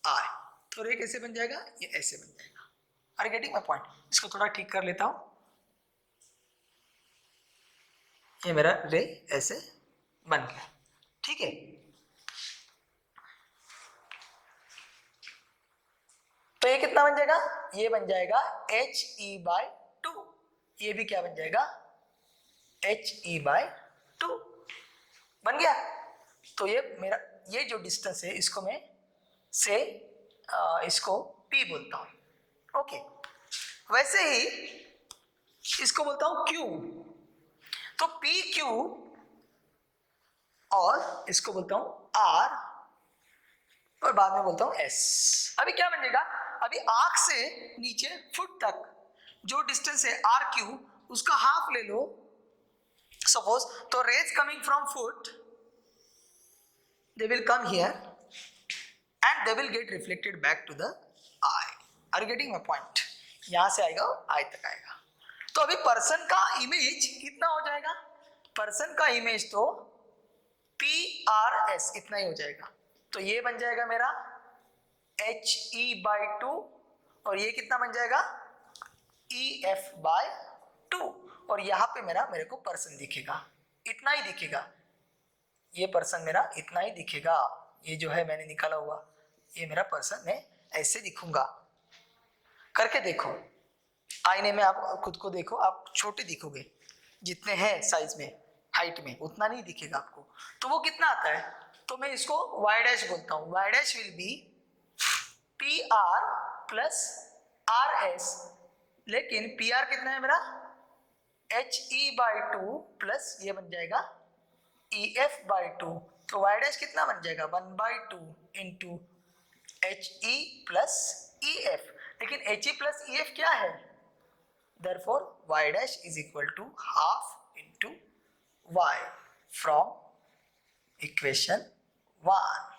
eye. तो रे कैसे बन जाएगा, ये ऐसे बन जाएगा। Are you getting my point? इसको थोड़ा ठीक कर लेता हूं, ये मेरा रे ऐसे बन गया, ठीक है। तो ये कितना बन जाएगा, ये बन जाएगा एच ई बाय टू, ये भी क्या बन जाएगा एच ई बाय टू बन गया। तो ये मेरा ये जो डिस्टेंस है इसको मैं से इसको P बोलता हूं, ओके। वैसे ही इसको बोलता हूं Q, तो पी क्यू, और इसको बोलता हूं आर, और बाद में बोलता हूं एस। अभी क्या बन जाएगा, अभी आंख से नीचे फुट तक जो डिस्टेंस है आर क्यू, उसका हाफ ले लो सपोज। तो rays coming from foot, they will come here and they will get reflected back to the eye. Are you getting my point? यहां से आएगा आई तक आएगा। तो अभी पर्सन का इमेज कितना हो जाएगा, पर्सन का इमेज तो पी आर एस इतना ही हो जाएगा। तो ये बन जाएगा मेरा एच ई बाई टू, और ये कितना बन जाएगा ई एफ बाय टू, और यहां पे मेरे को पर्सन दिखेगा, इतना ही दिखेगा, ये पर्सन मेरा इतना ही दिखेगा। ये जो है मैंने निकाला हुआ ये मेरा पर्सन, मैं ऐसे दिखूंगा। करके देखो, आईने में आप खुद को देखो, आप छोटे दिखोगे, जितने हैं साइज में हाइट में उतना नहीं दिखेगा आपको। तो वो कितना आता है, तो मैं इसको y डैश बोलता हूँ, y dash will be P R plus R S, लेकिन पी आर कितना है मेरा H E by two plus ये बन जाएगा ई एफ बाई टू। तो y डैश कितना बन जाएगा 1/2 into H E plus E F, लेकिन H E plus E F क्या है, therefore y dash is equal to half into y from equation 1।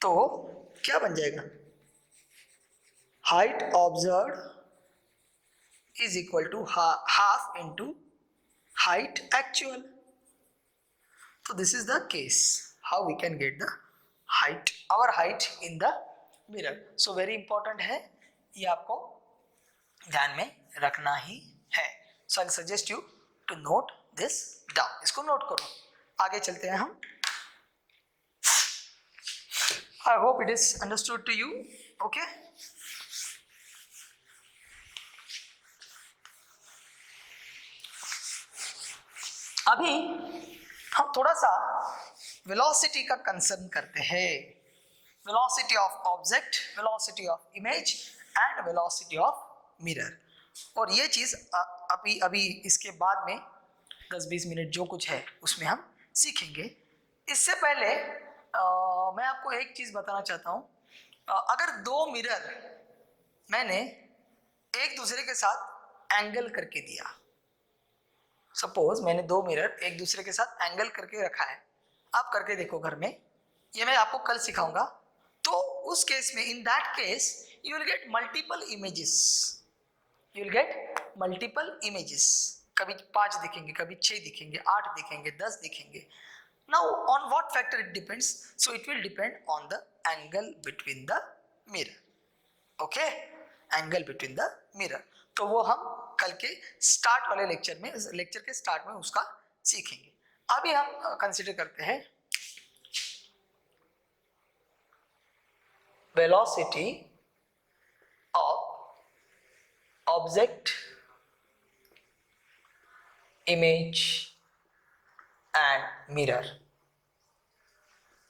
तो क्या बन जाएगा, height observed is equal to half into height actual। So this is the case how we can get the height, our height in the mirror। So very important है, ये आपको ध्यान में रखना ही है। So I suggest you to note this down. इसको note करो. आगे चलते हैं हम. I hope it is understood to you. Okay. अभी हम थोड़ा सा वेलोसिटी का कंसर्न करते हैं. Velocity of object, velocity of image and velocity of mirror. और ये चीज अभी इसके बाद में 10-20 मिनट जो कुछ है उसमें हम सीखेंगे. इससे पहले मैं आपको एक चीज बताना चाहता हूं. अगर दो मिरर मैंने एक दूसरे के साथ एंगल करके दिया, सपोज मैंने दो मिरर एक दूसरे के साथ एंगल करके रखा है, आप करके देखो घर में, ये मैं आपको कल सिखाऊंगा. तो उस केस में, in that case you will get multiple images. You will get multiple images. कभी 5 दिखेंगे, कभी 6 दिखेंगे, 8 दिखेंगे, 10 दिखेंगे. Now on what factor it depends? So it will depend on the angle between the mirror. Okay? Angle between the mirror. तो वो हम कल के स्टार्ट वाले लेक्चर में, लेक्चर के स्टार्ट में उसका सीखेंगे. अभी हम कंसीडर करते हैं velocity of object, image and mirror.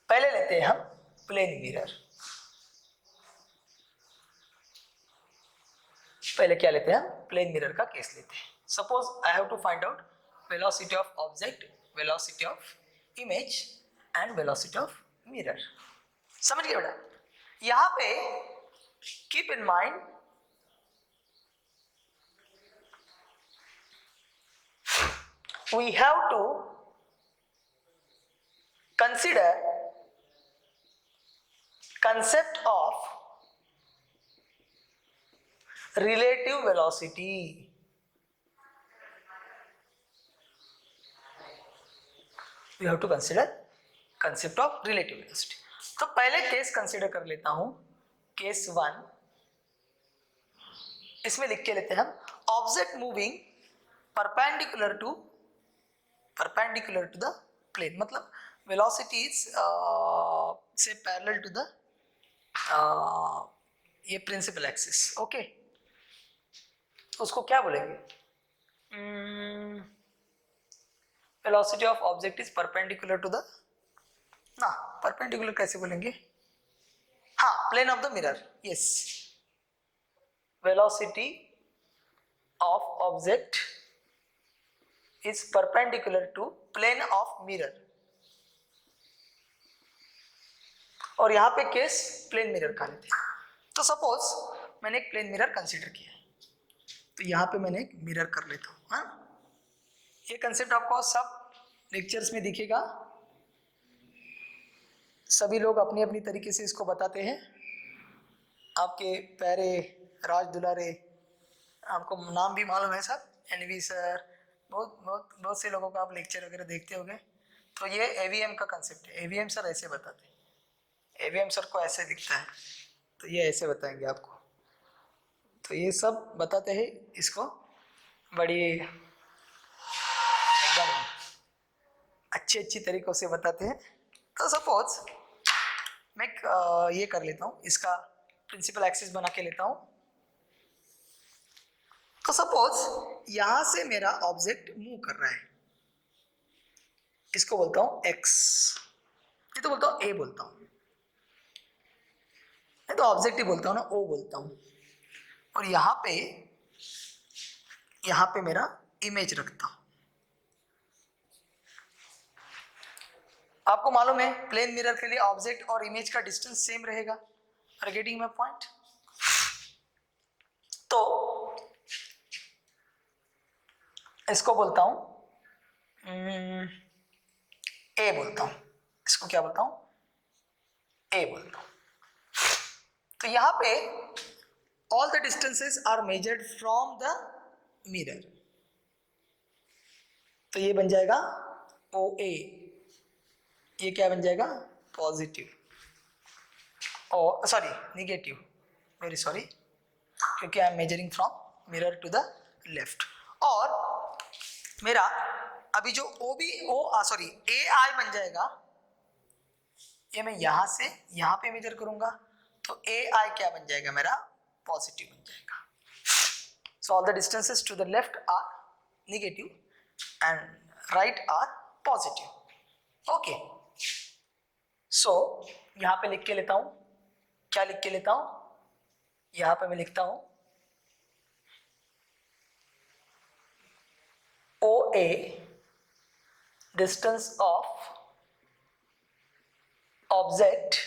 पहले लेते हैं हम प्लेन मिरर. पहले क्या लेते हैं हम? प्लेन मिरर का केस लेते हैं. Suppose I have to find out velocity of object, velocity of image and velocity of mirror. समझ गए बेटा? यहां पे keep in mind we have to consider concept of relative velocity. We have to consider concept of relative velocity. तो पहले case consider कर लेता हूं. केस 1 इसमें लिख के लेते हैं हम. Object moving perpendicular to the plane. मतलब velocity is say parallel to the ये principal axis. okay? उसको क्या बोलेंगे? velocity of object is perpendicular to the, ना perpendicular कैसे बोलेंगे? हाँ, plane of the mirror. yes, velocity of object is perpendicular to plane of mirror. और यहाँ पे केस प्लेन मिरर का लेते हैं. तो सपोज मैंने एक प्लेन मिरर कंसीडर किया, तो यहाँ पे मैंने एक मिरर कर लेता हूँ. हाँ, ये कंसेप्ट आपको सब लेक्चर्स में दिखेगा. सभी लोग अपनी अपनी तरीके से इसको बताते हैं. आपके प्यारे राज दुलारे, आपको नाम भी मालूम है सब, एनवी सर, बहुत से लोगों का आप लेक्चर वगैरह देखते होंगे. तो ये एवीएम का कंसेप्ट है. एवीएम सर ऐसे बताते हैं. एवीएम सर को ऐसे दिखता है, तो ये ऐसे बताएंगे आपको. तो ये सब बताते हैं, इसको बड़ी एकदम अच्छी तरीकों से बताते हैं. तो सपोज मैं ये कर लेता हूँ, इसका प्रिंसिपल एक्सिस बना के लेता हूँ. तो सपोज यहां से मेरा ऑब्जेक्ट मूव कर रहा है, इसको बोलता हूँ x. ये तो बोलता हूँ a बोलता हूँ, मैं तो ऑब्जेक्ट ही बोलता हूँ ना, o बोलता हूँ. और यहाँ पे मेरा इमेज रखता हूँ. आपको मालूम है प्लेन मिरर के लिए ऑब्जेक्ट और इमेज का डिस्टेंस सेम रहेगा. Are getting my point? तो इसको बोलता हूँ a बोलता हूँ. इसको क्या बोलता हूँ? a बोलता हूँ. तो यहाँ पे all the distances are measured from the mirror. तो ये बन जाएगा OA. ये क्या बन जाएगा? पॉजिटिव. और सॉरी निगेटिव, वेरी सॉरी, क्योंकि I am measuring from mirror to the left. और मेरा अभी जो ए आई बन जाएगा, ये मैं यहां से यहां पे मेजर करूंगा, तो ए आई क्या बन जाएगा मेरा, पॉजिटिव बन जाएगा. So all the distances to the left are negative and right are positive. Okay, so यहां पे लिख के लेता हूं, क्या लिख के लेता हूं, यहां पे मैं लिखता हूं OA distance of object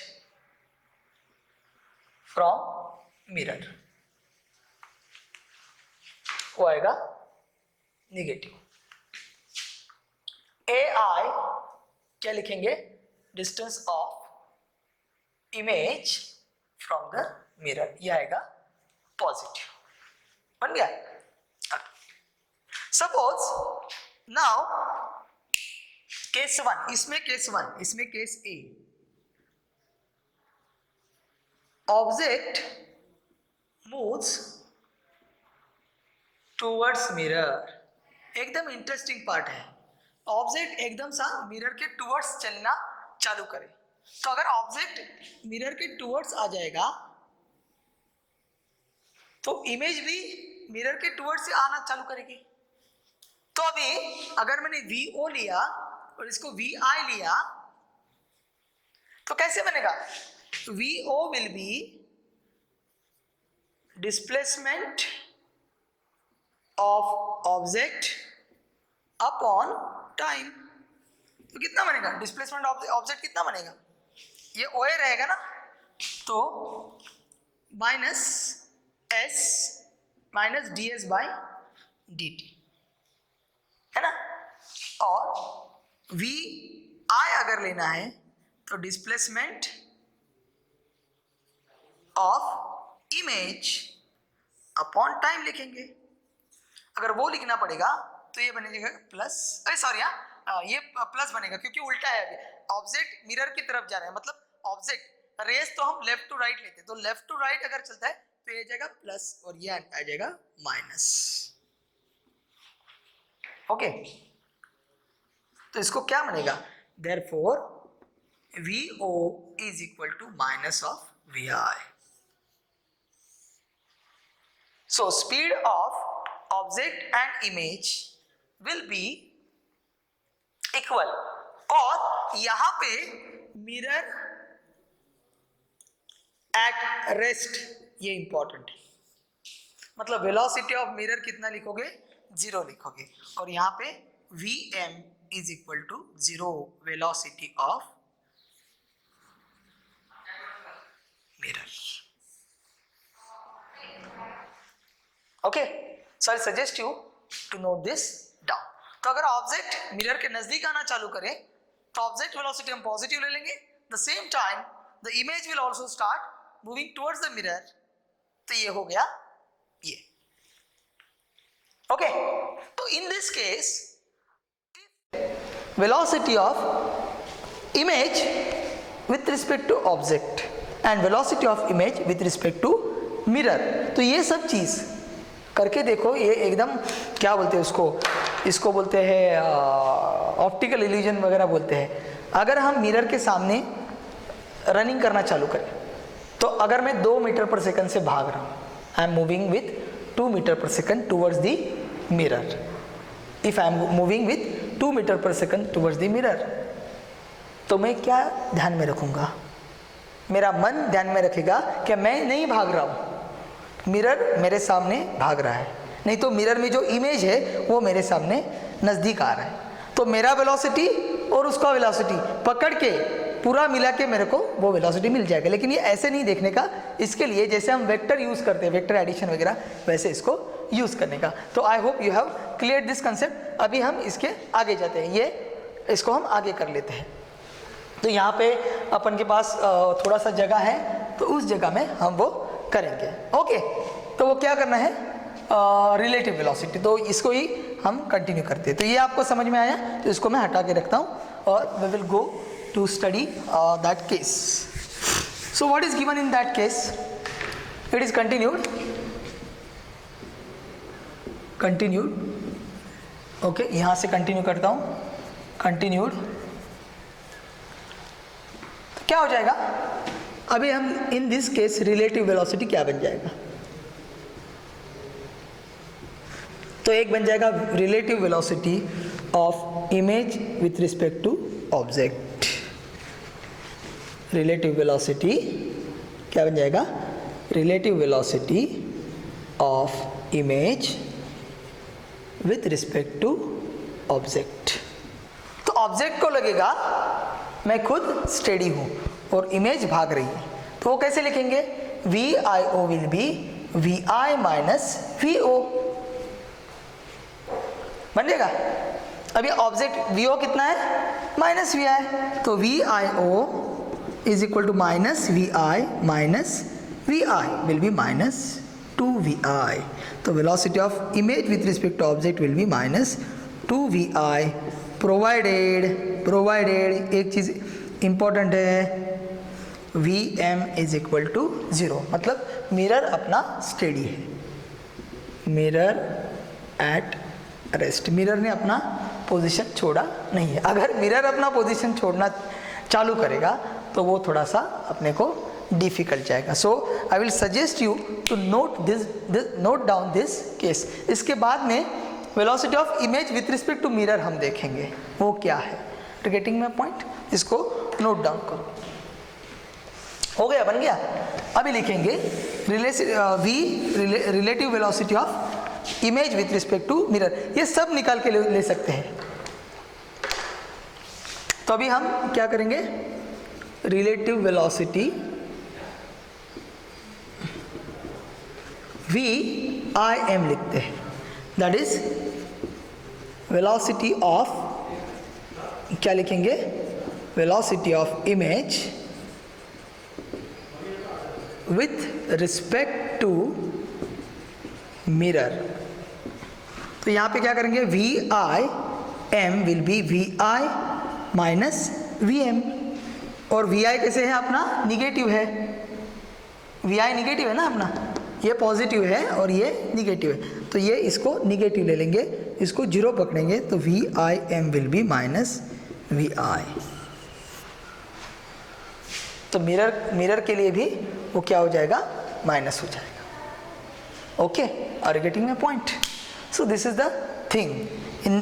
from mirror, वो आएगा नेगेटिव. AI क्या लिखेंगे, distance of image from the mirror, ये आएगा पॉजिटिव. बन गया. सपोज नाउ केस 1, इसमें केस 1, इसमें case A, object moves towards mirror. एकदम इंटरेस्टिंग पार्ट है. ऑब्जेक्ट एकदम सा मिरर के टूवर्ड्स चलना चालू करे, तो अगर ऑब्जेक्ट मिरर के टूवर्ड्स आ जाएगा तो इमेज भी मिरर के टूवर्ड्स से आना चालू करेगी. तो अभी अगर मैंने VO लिया और इसको VI लिया तो कैसे बनेगा, VO will be displacement of object upon time. तो कितना बनेगा, डिस्प्लेसमेंट ऑफ ऑब्जेक्ट कितना बनेगा, ये OA रहेगा ना, तो minus S minus DS by DT है ना. और VI अगर लेना है तो displacement of image upon time लिखेंगे. अगर वो लिखना पड़ेगा तो ये बनेगा प्लस, ये प्लस बनेगा क्योंकि उल्टा है. अभी ऑब्जेक्ट मिरर की तरफ जा रहा है, मतलब ऑब्जेक्ट रेस तो हम लेफ्ट टू राइट लेते हैं, तो लेफ्ट टू राइट अगर चलता है तो ये जाएगा प्लस और ये आ जाएगा माइनस. ओके, तो इसको क्या बनेगा, therefore VO is equal to minus of VI. So speed of object and image will be equal. और यहां पे मिरर एट रेस्ट, ये इंपॉर्टेंट है, मतलब वेलोसिटी ऑफ मिरर कितना लिखोगे, 0 लिखोगे, और यहां पे VM is equal to 0 velocity of mirror. Okay, so I suggest you to note this down. तो अगर ऑब्जेक्ट मिरर के नजदीक आना चालू करे तो ऑब्जेक्ट वेलोसिटी हम पॉजिटिव ले लेंगे, the same time the image will also start moving towards the mirror. तो ये हो गया ये. ओके, तो इन this case velocity of image with respect to object and velocity of image with respect to mirror. तो ये सब चीज करके देखो, ये एकदम क्या बोलते हैं उसको, इसको बोलते हैं ऑप्टिकल इल्यूजन वगैरह बोलते हैं. अगर हम मिरर के सामने रनिंग करना चालू करें तो अगर मैं 2 मीटर पर सेकंड से भाग रहा हूँ, I am moving with 2 metre per second towards the mirror. If I am moving with 2 metre per second towards the mirror, तो मैं क्या ध्यान में रखूंगा, मेरा मन ध्यान में रखेगा कि मैं नहीं भाग रहा हूं, मिरर मेरे सामने भाग रहा है. नहीं तो मिरर में जो इमेज है वो मेरे सामने नज़दीक आ रहा है, तो मेरा वेलोसिटी और उसका वेलोसिटी पकड़ के पूरा मिला के मेरे को वो वेलोसिटी मिल जाएगा. लेकिन ये ऐसे नहीं देखने का, इसके लिए जैसे हम वेक्टर यूज़ करते हैं, वेक्टर एडिशन वगैरह, वैसे इसको यूज़ करने का. तो आई hope you have clear this concept. अभी हम इसके आगे जाते हैं, ये इसको हम आगे कर लेते हैं. तो यहाँ पे अपन के पास थोड़ा सा जगह है, तो उस जगह में हम वो करेंगे. ओके, तो वो क्या करना है, रिलेटिव वेलोसिटी, तो इसको ही हम कंटिन्यू करते हैं. तो ये आपको समझ में आया, तो इसको मैं हटा के रखता हूँ और we will go to study that case. So what is given in that case? It is continued okay, यहाँ से कंटिन्यू करता हूँ, कंटिन्यूड। तो क्या हो जाएगा, अभी हम in this case relative velocity क्या बन जाएगा, तो एक बन जाएगा relative velocity of image with respect to object. Relative velocity क्या बन जाएगा, relative velocity of image with respect to object. तो ऑब्जेक्ट को लगेगा मैं खुद स्टेडी हूँ और इमेज भाग रही है, तो वो कैसे लिखेंगे, V I O will be V I minus V O बन जाएगा। अभी ऑब्जेक्ट वी ओ कितना है, माइनस वी आई, तो V I O is equal to minus V I minus V I will be minus 2vi। तो velocity of image with respect to object will be minus 2vi, provided एक चीज़ important है, vm is equal to 0, मतलब mirror अपना steady है, mirror at rest, mirror ने अपना position छोड़ा नहीं है। अगर मिरर अपना पोजीशन छोड़ना चालू करेगा तो वो थोड़ा सा अपने को डिफिकल्ट जाएगा। So I will suggest you to note down this case. इसके बाद में velocity of image with respect to mirror हम देखेंगे वो क्या है। गेटिंग माय पॉइंट, इसको नोट डाउन करो। हो गया, बन गया। अभी लिखेंगे relative velocity of image with respect to mirror. ये सब निकाल के ले सकते हैं। तो अभी हम क्या करेंगे, रिलेटिव वेलोसिटी VIM लिखते हैं, दैट इज वेलोसिटी ऑफ, क्या लिखेंगे, velocity of image with respect to mirror. तो यहाँ पे क्या करेंगे, VIM will be VI minus VM, और VI कैसे है अपना, निगेटिव है, VI निगेटिव है ना अपना, ये पॉजिटिव है और ये निगेटिव है, तो ये इसको निगेटिव ले लेंगे, इसको जीरो पकड़ेंगे, तो VIM will be minus VI। तो मिरर के लिए भी वो क्या हो जाएगा, माइनस हो जाएगा। Okay, are you getting my point? So this is the thing,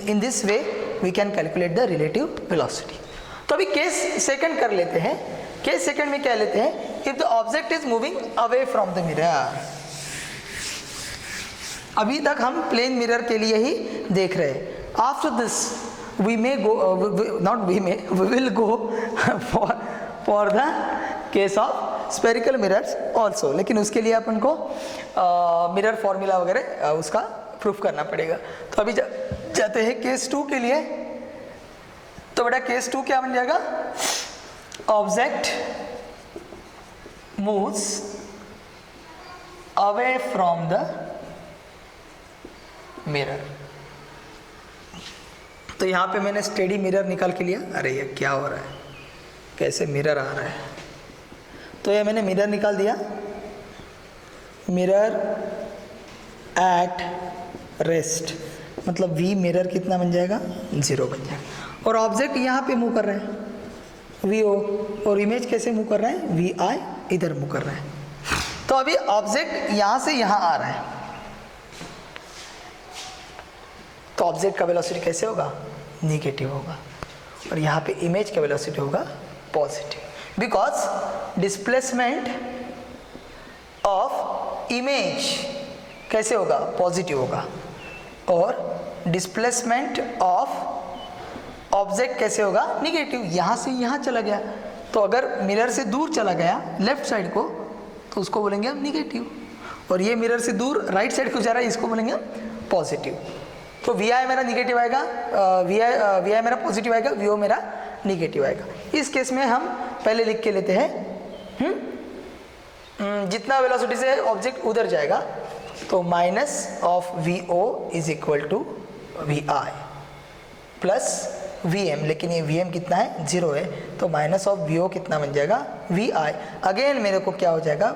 in this way we can calculate the relative velocity. तो अभी केस सेकंड कर लेते हैं। केस सेकंड में क्या लेते हैं, if the object is moving away from the mirror. अभी तक हम प्लेन मिरर के लिए ही देख रहे हैं। After this we may go, not we may, we will go for the case of spherical mirrors also, लेकिन उसके लिए अपन को मिरर फॉर्मूला वगैरह उसका प्रूफ करना पड़ेगा। तो अभी जाते हैं केस 2 के लिए। तो बेटा केस 2 क्या बन जाएगा, object moves away from the mirror. तो यहाँ पे मैंने स्टेडी मिरर निकाल के लिया। अरे ये क्या हो रहा है, कैसे मिरर आ रहा है, तो ये मैंने मिरर निकाल दिया, मिरर एट रेस्ट, मतलब V मिरर कितना बन जाएगा, 0 बन जाएगा। और ऑब्जेक्ट यहाँ पे मूव कर रहे हैं VO, और इमेज कैसे मूव कर रहे हैं, VI इधर मूव कर रहे हैं। तो अभी ऑब्जेक्ट यहाँ से यहाँ आ रहा है, तो ऑब्जेक्ट का वेलोसिटी कैसे होगा, निगेटिव होगा, और यहाँ पे इमेज का वेलोसिटी होगा positive, because displacement of image कैसे होगा, पॉजिटिव होगा, और डिस्प्लेसमेंट ऑफ ऑब्जेक्ट कैसे होगा, निगेटिव। यहाँ से यहाँ चला गया, तो अगर मिरर से दूर चला गया लेफ्ट साइड को, तो उसको बोलेंगे हम निगेटिव, और ये मिरर से दूर राइट साइड को जा रहा है, इसको बोलेंगे हम पॉजिटिव। तो VI मेरा निगेटिव आएगा, VI मेरा पॉजिटिव आएगा, VO मेरा निगेटिव आएगा। इस केस में हम पहले लिख के लेते हैं, जितना वेलोसिटी से ऑब्जेक्ट उधर जाएगा, तो minus of VO is equal to VI plus VM, लेकिन ये VM कितना है, 0 है, तो माइनस ऑफ VO कितना बन जाएगा, VI। अगेन मेरे को क्या हो जाएगा,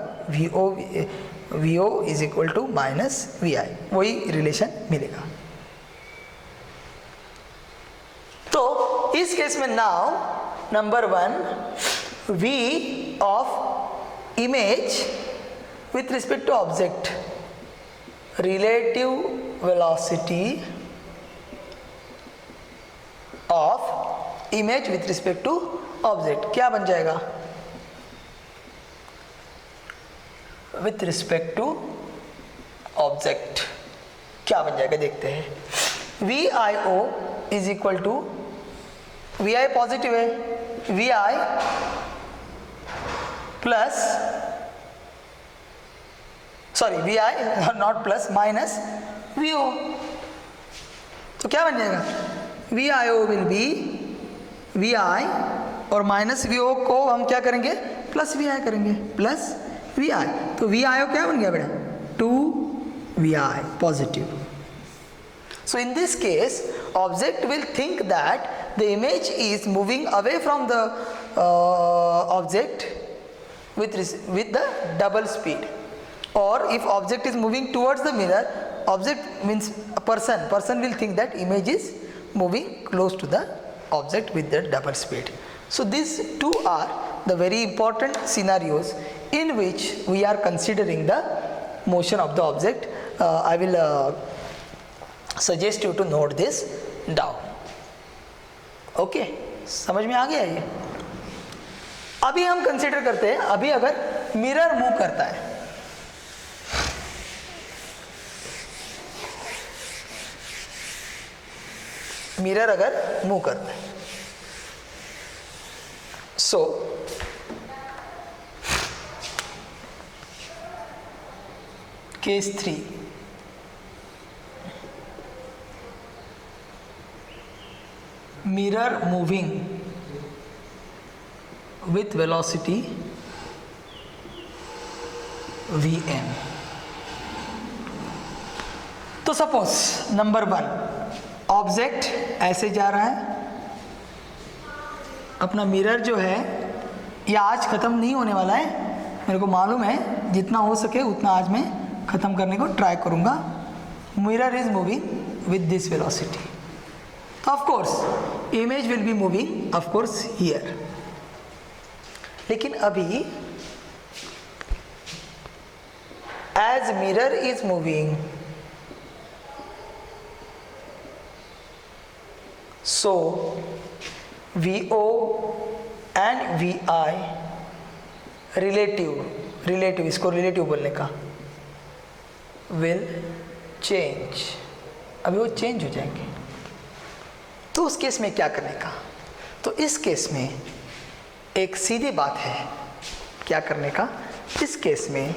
VO is equal to minus VI, वही रिलेशन मिलेगा। इस केस में now number 1 v of image with respect to object, relative velocity of image with respect to object क्या बन जाएगा? with respect to object क्या बन जाएगा देखते हैं। VIO is equal to, VI positive है, VI plus, sorry VI not plus, minus VO, तो क्या बन जाएगा? VIO विल बी VI और माइनस VO को हम क्या करेंगे? प्लस VI करेंगे, प्लस VI, तो VIO क्या बन गया बेटा? 2VI positive. So in this case, object will think that the image is moving away from the object with the double speed, or if object is moving towards the mirror, object means a person will think that image is moving close to the object with the double speed. So these two are the very important scenarios in which we are considering the motion of the object. I will suggest you to note this down. Okay, समझ में आ गया ये? अभी हम consider करते हैं, अभी अगर मिरर मूव करता है, मिरर अगर मूव करता है, so case 3, mirror moving with velocity Vm. तो सपोज नंबर 1 ऑब्जेक्ट ऐसे जा रहा है, अपना मिरर जो है ये आज ख़त्म नहीं होने वाला है, मेरे को मालूम है, जितना हो सके उतना आज मैं ख़त्म करने को ट्राई करूँगा। Mirror is moving with this velocity, of course image will be moving of course here, लेकिन अभी as mirror is moving, so VO and VI relative इसको relative बोलने का will change, अभी वो चेंज हो जाएंगे। तो उस केस में क्या करने का? तो इस केस में एक सीधी बात है क्या करने का। इस केस में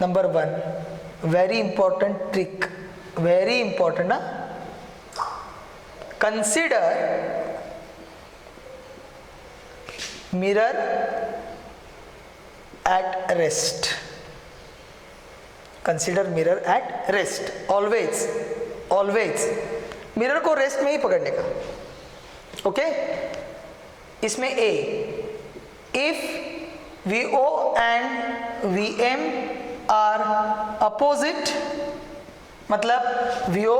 number 1 very important trick, very important ना, consider mirror at rest, consider mirror at rest, always mirror को रेस्ट में ही पकड़ने का। ओके, इसमें ए, if VO and VM are opposite, मतलब VO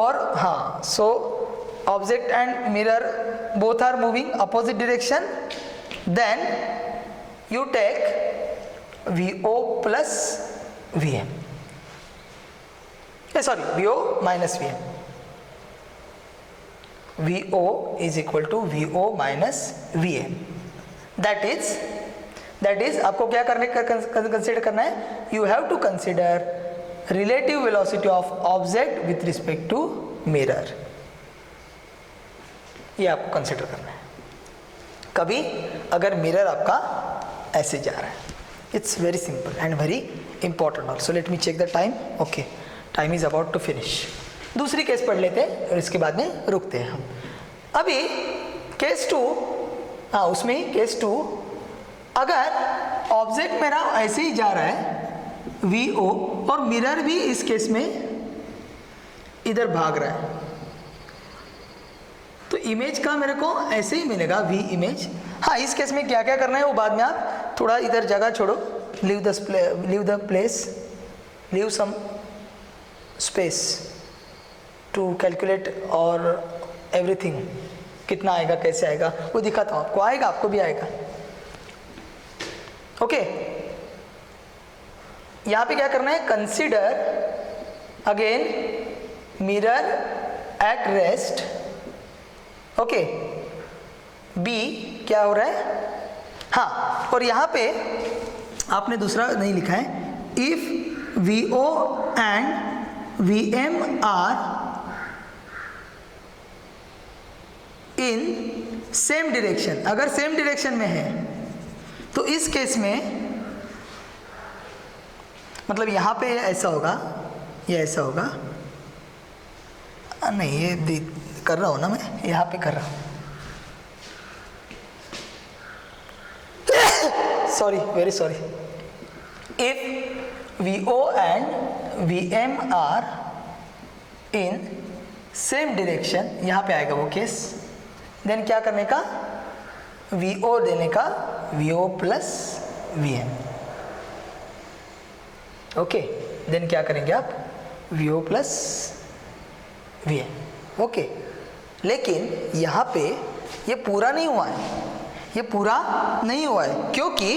और हाँ, so object and mirror both are moving opposite direction, then you take VO plus VM, sorry VO minus VM, VO is equal to VO minus VM. That is आपको क्या करने का consider करना है? You have to consider relative velocity of object with respect to mirror. ये आपको consider करना है कभी अगर मिरर आपका ऐसे जा रहा है। It's very simple and very important also. Let me check the time. Okay, time is about to finish. दूसरी केस पढ़ लेते हैं और इसके बाद में रुकते हैं हम। अभी केस 2, हाँ उसमें ही केस 2, अगर ऑब्जेक्ट मेरा ऐसे ही जा रहा है VO और मिरर भी इस केस में इधर भाग रहा है, तो इमेज का मेरे को ऐसे ही मिलेगा V इमेज। हाँ, इस केस में क्या क्या करना है वो बाद में आप थोड़ा इधर जगह छोड़ो, leave the place, leave some space to calculate or everything कितना आएगा, कैसे आएगा वो दिखाता हूँ आपको, आएगा, आपको भी आएगा। ओके, यहाँ पे क्या करना है, consider again mirror at rest. Okay, B क्या हो रहा है, हाँ, और यहाँ पे आपने दूसरा नहीं लिखा है, if VO and VM are in same direction, अगर सेम डायरेक्शन में है तो इस केस में मतलब यहाँ पे ऐसा होगा, ये ऐसा होगा, नहीं ये कर रहा हूँ ना मैं, यहाँ पे कर रहा हूँ, sorry, very sorry. If VO and VM are in same direction, यहाँ पे आएगा वो केस, देन क्या करने का, VO देने का VO plus VM। Okay, then क्या करेंगे आप, VO प्लस VM। ओके, लेकिन यहाँ पे ये पूरा नहीं हुआ है, ये पूरा नहीं हुआ है, क्योंकि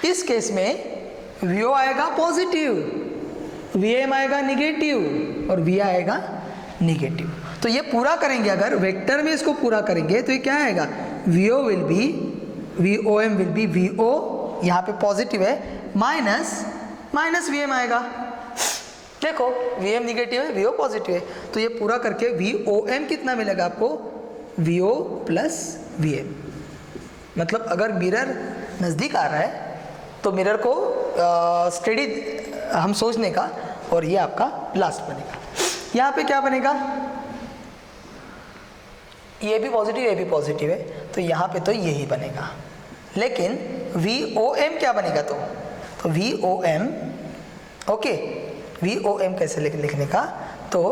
इस केस में VO आएगा पॉजिटिव, VM आएगा निगेटिव और V आएगा निगेटिव। तो ये पूरा करेंगे, अगर वेक्टर में इसको पूरा करेंगे तो ये क्या आएगा, VO will be, VOM will be, VO यहाँ पे पॉजिटिव है, माइनस VM आएगा। देखो VM निगेटिव है, VO पॉजिटिव है, तो ये पूरा करके VOM कितना मिलेगा आपको, VO प्लस VM। मतलब अगर मिरर नज़दीक आ रहा है तो मिरर को स्टेडी हम सोचने का, और ये आपका लास्ट बनेगा। यहाँ पे क्या बनेगा, ये भी पॉजिटिव, ये भी पॉजिटिव है, तो यहाँ पे तो यही बनेगा। लेकिन VOM क्या बनेगा, तो VOM, ओके, VOM कैसे लिखने का, तो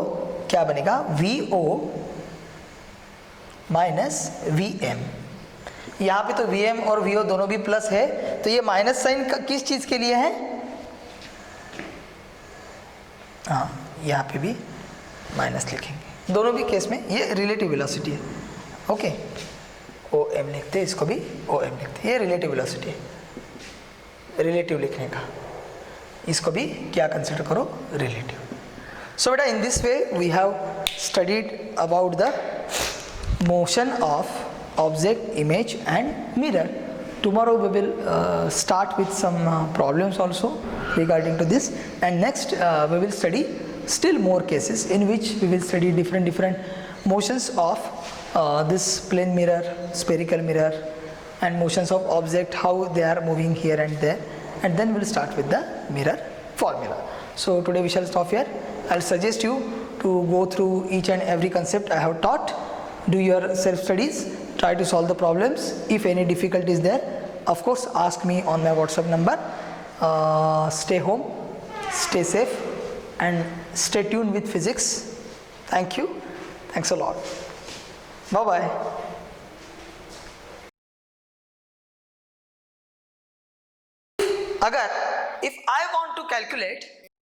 क्या बनेगा, VO माइनस VM। यहाँ पे तो VM और VO दोनों भी प्लस है, तो ये माइनस साइन किस चीज़ के लिए है, हाँ यहाँ पे भी माइनस लिखेंगे, दोनों भी केस में ये रिलेटिव वेलोसिटी है। ओके, OM लिखते, इसको भी OM लिखते, ये रिलेटिव वेलोसिटी है, रिलेटिव लिखने का, इसको भी क्या कंसिडर करो, रिलेटिव। सो बेटा in this way we have studied about the motion of object, image and mirror. Tomorrow we will start with some problems also regarding to this, and next we will study still more cases in which we will study different motions of this plane mirror, spherical mirror, and motions of object, how they are moving here and there, and then we will start with the mirror formula. So today we shall stop here. I'll suggest you to go through each and every concept I have taught, do your self studies, try to solve the problems. If any difficulty is there, of course ask me on my WhatsApp number. Stay home, stay safe and stay tuned with physics. Thank you, thanks a lot, bye bye. If I want to calculate